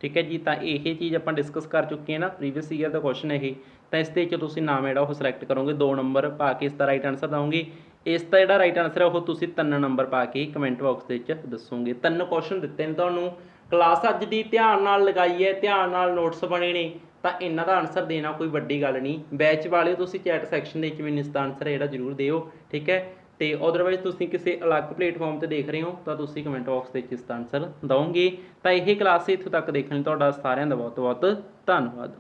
ਠੀਕ ਹੈ ਜੀ। ਤਾਂ ਇਹ ਚੀਜ਼ ਆਪਾਂ ਡਿਸਕਸ ਕਰ ਚੁੱਕੇ ਹਾਂ ਨਾ, ਪ੍ਰੀਵੀਅਸ ਈਅਰ ਦਾ ਕੁਐਸਚਨ ਇਹ। ਤਾਂ ਇਸ ਦੇ ਵਿੱਚ ਤੁਸੀਂ ਨਾਮ ਜਿਹੜਾ ਉਹ ਸਿਲੈਕਟ ਕਰੋਗੇ, 2 ਨੰਬਰ ਪਾ ਕੇ ਇਸ ਦਾ ਰਾਈਟ ਆਨਸਰ ਦਓਗੇ। ਇਸ ਦਾ ਜਿਹੜਾ ਰਾਈਟ ਆਨਸਰ ਹੈ ਉਹ ਤੁਸੀਂ 3 ਨੰਬਰ ਪਾ ਕੇ ਕਮੈਂਟ ਬਾਕਸ ਦੇ ਵਿੱਚ ਦੱਸੋਗੇ। 3 ਕੁਐਸਚਨ ਦਿੱਤੇ ਨੇ ਤੁਹਾਨੂੰ, ਕਲਾਸ ਅੱਜ ਦੀ ਧਿਆਨ ਨਾਲ ਲਗਾਈ ਹੈ, ਧਿਆਨ ਨਾਲ ਨੋਟਸ ਬਣੇ ਨੇ, ਤਾਂ ਇਹਨਾਂ ਦਾ ਆਨਸਰ ਦੇਣਾ ਕੋਈ ਵੱਡੀ ਗੱਲ ਨਹੀਂ। ਬੈਚ ਵਾਲਿਓ ਤੁਸੀਂ ਚੈਟ ਸੈਕਸ਼ਨ ਦੇ ਵਿੱਚ ਮੈਨੂੰ ਇਸ ਦਾ ਆਨਸਰ ਹੈ ਜਿਹੜਾ ਜ਼ਰੂਰ ਦਿਓ, ਠੀਕ ਹੈ। ਤੇ ਅਦਰਵਾਈਜ਼ ਤੁਸੀਂ ਕਿਸੇ ਅਲੱਗ ਪਲੇਟਫਾਰਮ 'ਤੇ ਦੇਖ ਰਹੇ ਹੋ ਤਾਂ ਤੁਸੀਂ ਕਮੈਂਟ ਬਾਕਸ ਦੇ ਵਿੱਚ ਇਸ ਦਾ ਆਨਸਰ ਦਓਗੇ। ਤਾਂ ਇਹ ਕਲਾਸ ਇੱਥੋਂ ਤੱਕ ਦੇਖਣ ਲਈ ਤੁਹਾਡਾ ਸਾਰਿਆਂ ਦਾ ਬਹੁਤ ਬਹੁਤ ਧੰਨਵਾਦ।